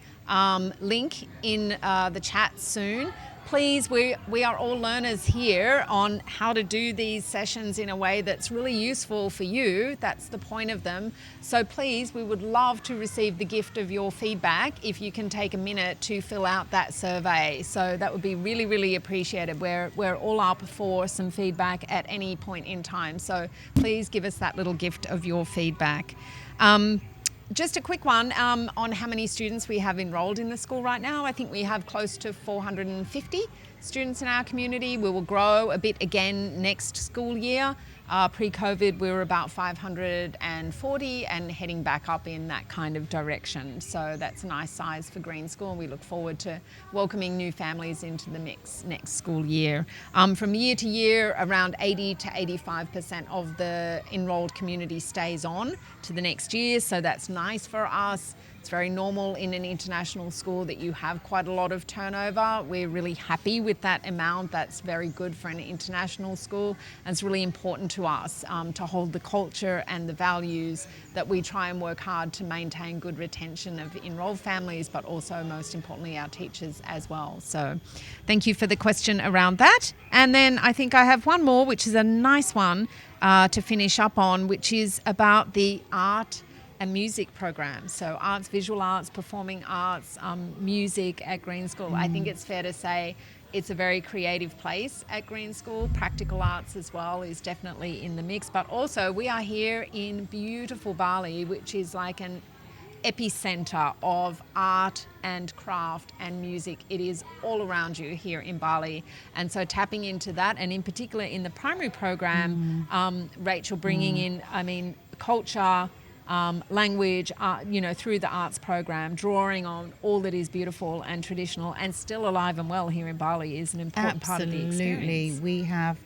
link in the chat soon. Please, we are all learners here on how to do these sessions in a way that's really useful for you. That's the point of them. So please, we would love to receive the gift of your feedback if you can take a minute to fill out that survey. So that would be really, really appreciated. We're all up for some feedback at any point in time. So please give us that little gift of your feedback. Just a quick one on how many students we have enrolled in the school right now. I think we have close to 450 students in our community. We will grow a bit again next school year. Pre-COVID, we were about 540 and heading back up in that kind of direction. So that's a nice size for Green School. We look forward to welcoming new families into the mix next school year. From year to year, around 80 to 85% of the enrolled community stays on to the next year. So that's nice for us. It's very normal in an international school that you have quite a lot of turnover. We're really happy with that amount. That's very good for an international school. And it's really important to us to hold the culture and the values that we try and work hard to maintain good retention of enrolled families, but also most importantly our teachers as well. So thank you for the question around that. And then I think I have one more, which is a nice one to finish up on, which is about the art and music program. So arts, visual arts, performing arts, music at Green School. I think it's fair to say it's a very creative place at Green School. Practical arts as well is definitely in the mix. But also we are here in beautiful Bali, which is like an epicenter of art and craft and music. It is all around you here in Bali. And so tapping into that, and in particular in the primary program, Rachel bringing in, culture, language, through the arts program, drawing on all that is beautiful and traditional and still alive and well here in Bali is an important part of the experience. Absolutely. We have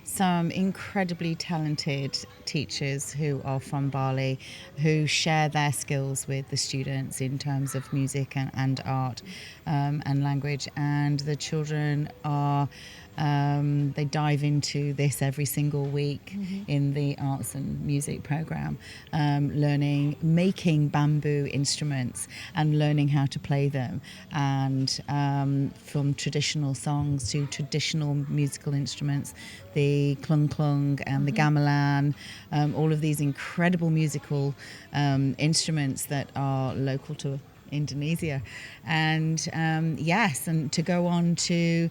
some incredibly talented teachers who are from Bali who share their skills with the students in terms of music and art and language, and the children are they dive into this every single week in the arts and music program, making bamboo instruments and learning how to play them, and from traditional songs to traditional musical instruments, the klung klung and the gamelan, all of these incredible musical instruments that are local to Indonesia. And and to go on to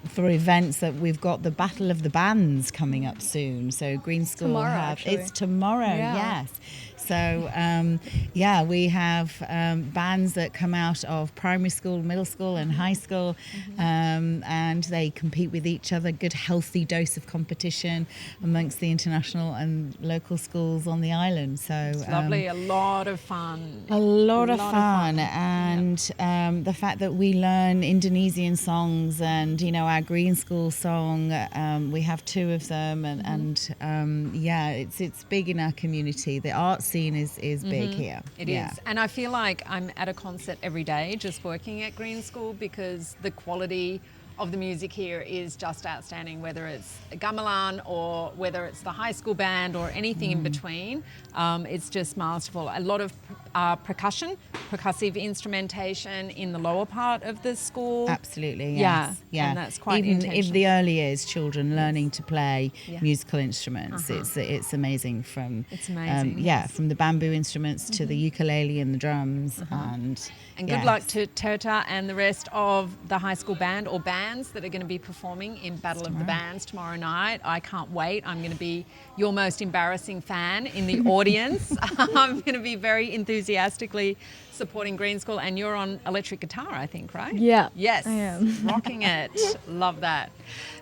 for events that we've got the Battle of the Bands coming up soon. So Green School it's tomorrow, yes. So we have bands that come out of primary school, middle school and high school, and they compete with each other. Good healthy dose of competition amongst the international and local schools on the island. So it's lovely, a lot of fun. A lot of fun. And the fact that we learn Indonesian songs, and our Green School song, we have two of them, and it's big in our community. The art scene is big here. It is. And I feel like I'm at a concert every day just working at Green School, because the quality of the music here is just outstanding, whether it's a gamelan or whether it's the high school band or anything in between. It's just masterful. A lot of percussion, percussive instrumentation in the lower part of the school. Absolutely, Yeah, yes. Yeah, and that's quite even intentional. in the early years, children learning to play Yeah. musical instruments. It's amazing from It's amazing, from the bamboo instruments to the ukulele and the drums and good luck to Terta and the rest of the high school band or bands that are going to be performing in Battle of the Bands tomorrow night. I can't wait. I'm going to be your most embarrassing fan in the audience. I'm going to be very enthusiastically supporting Green School, and you're on electric guitar, I think, right? Yeah, Yes, I am. rocking it. Love that.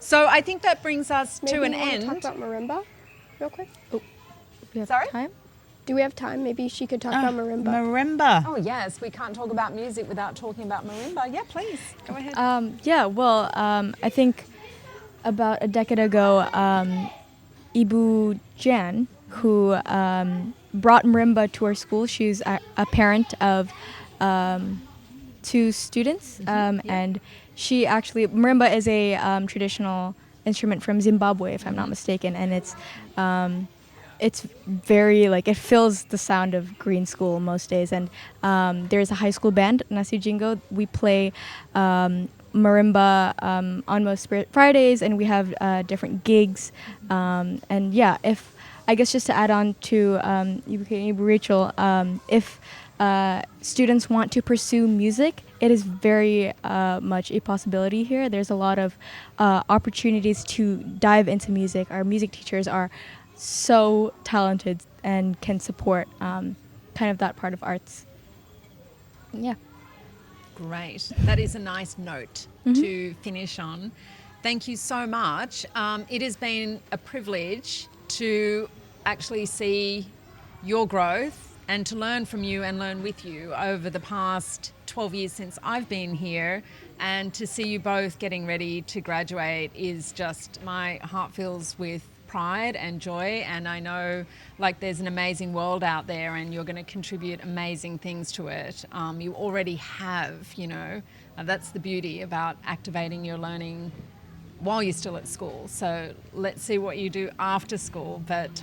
So I think that brings us Maybe to an you wanna end. talk about marimba real quick? We have Sorry? time? Do we have time? Maybe she could talk about marimba. Marimba. Oh yes, we can't talk about music without talking about marimba. Yeah, please go ahead. I think about a decade ago, Ibu Jan, who brought marimba to our school. She's a parent of 2 students, and she actually, marimba is a traditional instrument from Zimbabwe, if I'm not mistaken, and it's very, it fills the sound of Green School most days. And there's a high school band, Nasi Jingo. We play marimba on most Spirit Fridays, and we have different gigs. And yeah, if I guess just to add on to Rachel, if students want to pursue music, it is very much a possibility here. There's a lot of opportunities to dive into music. Our music teachers are so talented and can support kind of that part of arts. Yeah. Great. That is a nice note to finish on. Thank you so much. It has been a privilege to actually see your growth and to learn from you and learn with you over the past 12 years since I've been here. And to see you both getting ready to graduate is just, my heart fills with pride and joy, and I know there's an amazing world out there and you're going to contribute amazing things to it. You already have, that's the beauty about activating your learning while you're still at school. So let's see what you do after school. But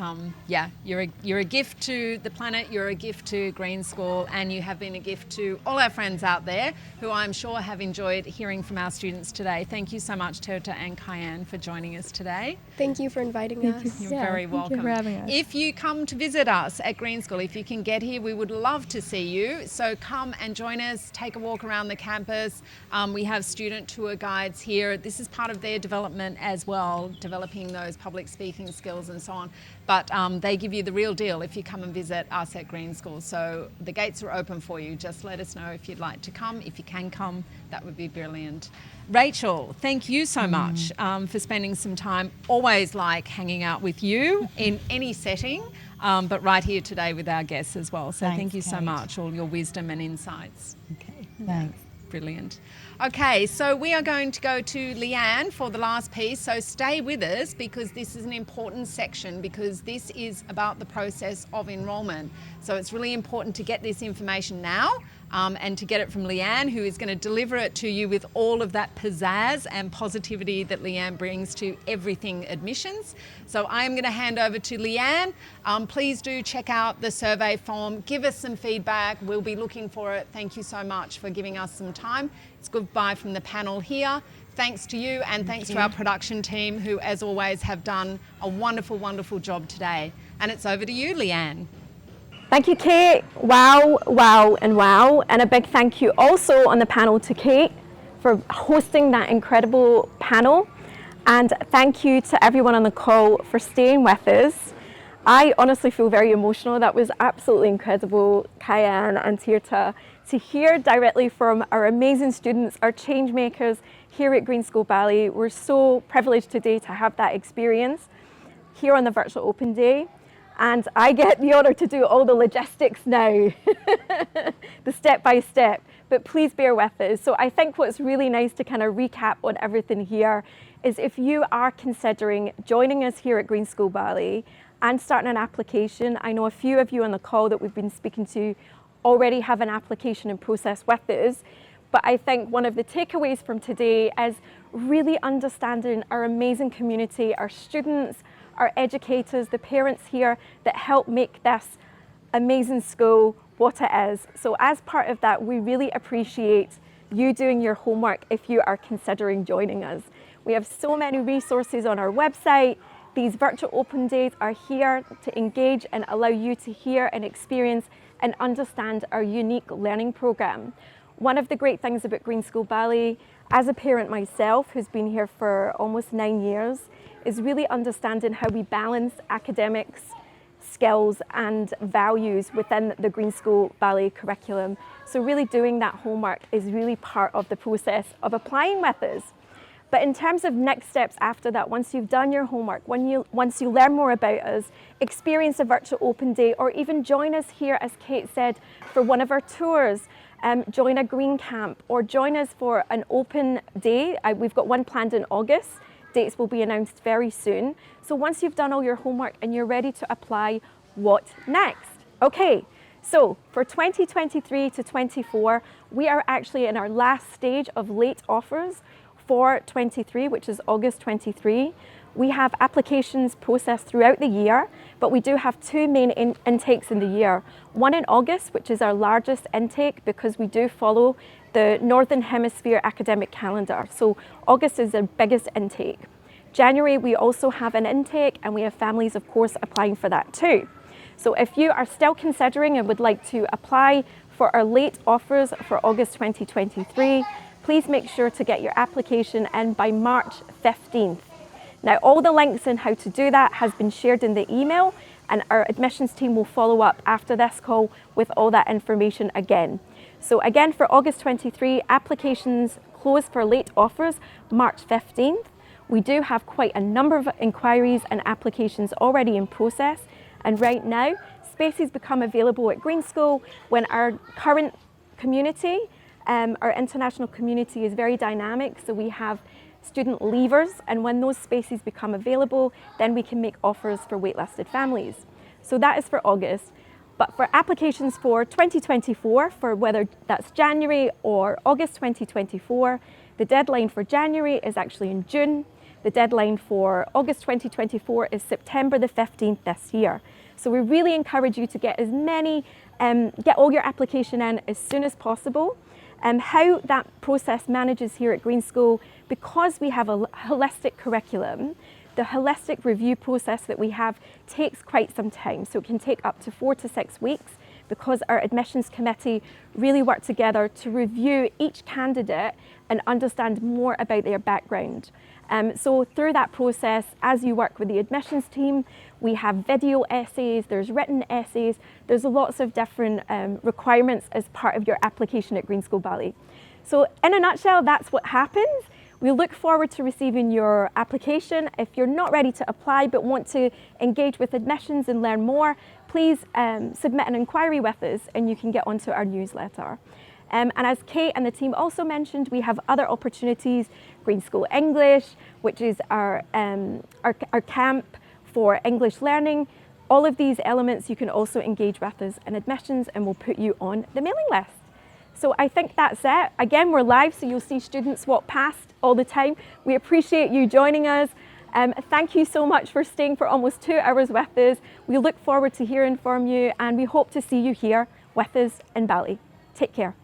you're a gift to the planet, you're a gift to Green School, and you have been a gift to all our friends out there who I'm sure have enjoyed hearing from our students today. Thank you so much, Terta and Kyan, for joining us today. Thank you for inviting us. You're very welcome. Thank you for having us. If you come to visit us at Green School, if you can get here, we would love to see you. So come and join us, take a walk around the campus. We have student tour guides here. This is part of their development as well, developing those public speaking skills and so on. But they give you the real deal if you come and visit us at Green School. So the gates are open for you. Just let us know if you'd like to come. If you can come, that would be brilliant. Rachel, thank you so much for spending some time. Always like hanging out with you in any setting, but right here today with our guests as well. So thank you so much, all your wisdom and insights. Okay, thanks. Brilliant. Okay, so we are going to go to Leanne for the last piece. So stay with us because this is an important section, because this is about the process of enrolment. So it's really important to get this information now and to get it from Leanne, who is going to deliver it to you with all of that pizzazz and positivity that Leanne brings to everything admissions. So I am going to hand over to Leanne. Please do check out the survey form. Give us some feedback. We'll be looking for it. Thank you so much for giving us some time. It's goodbye from the panel here. Thanks to you, and thanks to our production team, who, as always, have done a wonderful, wonderful job today. And it's over to you, Leanne. Thank you, Kate. Wow, wow, and wow. And a big thank you also on the panel to Kate for hosting that incredible panel. And thank you to everyone on the call for staying with us. I honestly feel very emotional. That was absolutely incredible, Kyan and Tirta, to hear directly from our amazing students, our change makers here at Green School Ballet. We're so privileged today to have that experience here on the Virtual Open Day. And I get the honor to do all the logistics now, the step by step, but please bear with us. So I think what's really nice to kind of recap on everything here is if you are considering joining us here at Green School Ballet and starting an application, I know a few of you on the call that we've been speaking to already have an application in process with us. But I think one of the takeaways from today is really understanding our amazing community, our students, our educators, the parents here that help make this amazing school, what it is. So as part of that, we really appreciate you doing your homework if you are considering joining us. We have so many resources on our website. These virtual open days are here to engage and allow you to hear and experience and understand our unique learning program. One of the great things about Green School Bally, as a parent myself who's been here for almost 9 years, is really understanding how we balance academics, skills and values within the Green School Bally curriculum. So really doing that homework is really part of the process of applying with us. But in terms of next steps after that, once you've done your homework, once you learn more about us, experience a virtual open day, or even join us here, as Kate said, for one of our tours, join a green camp, or join us for an open day. We've got one planned in August. Dates will be announced very soon. So once you've done all your homework and you're ready to apply, what next? Okay, so for 2023 to 24, we are actually in our last stage of late offers for 23, which is August 23. We have applications processed throughout the year, but we do have two main intakes in the year. One in August, which is our largest intake because we do follow the Northern Hemisphere academic calendar. So August is the biggest intake. January, we also have an intake, and we have families, of course, applying for that too. So if you are still considering and would like to apply for our late offers for August 2023, please make sure to get your application in by March 15th. Now, all the links on how to do that has been shared in the email, and our admissions team will follow up after this call with all that information again. So again, for August 23, applications close for late offers March 15th. We do have quite a number of inquiries and applications already in process, and right now, spaces become available at Green School when our current community, our international community, is very dynamic. So we have student leavers, and when those spaces become available, then we can make offers for waitlisted families. So that is for August. But for applications for 2024, for whether that's January or August 2024, the deadline for January is actually in June. The deadline for August 2024 is September the 15th this year. So we really encourage you to get get all your application in as soon as possible. How that process manages here at Green School, because we have a holistic curriculum, the holistic review process that we have takes quite some time. So it can take up to 4 to 6 weeks, because our admissions committee really work together to review each candidate and understand more about their background. So through that process, as you work with the admissions team, we have video essays, there's written essays, there's lots of different requirements as part of your application at Green School Bally. So in a nutshell, that's what happens. We look forward to receiving your application. If you're not ready to apply but want to engage with admissions and learn more, please submit an inquiry with us and you can get onto our newsletter. And as Kate and the team also mentioned, we have other opportunities, Green School English, which is our camp for English learning. All of these elements you can also engage with us in admissions, and we'll put you on the mailing list. So I think that's it. Again, we're live, so you'll see students walk past all the time. We appreciate you joining us. Thank you so much for staying for almost 2 hours with us. We look forward to hearing from you, and we hope to see you here with us in Bally. Take care.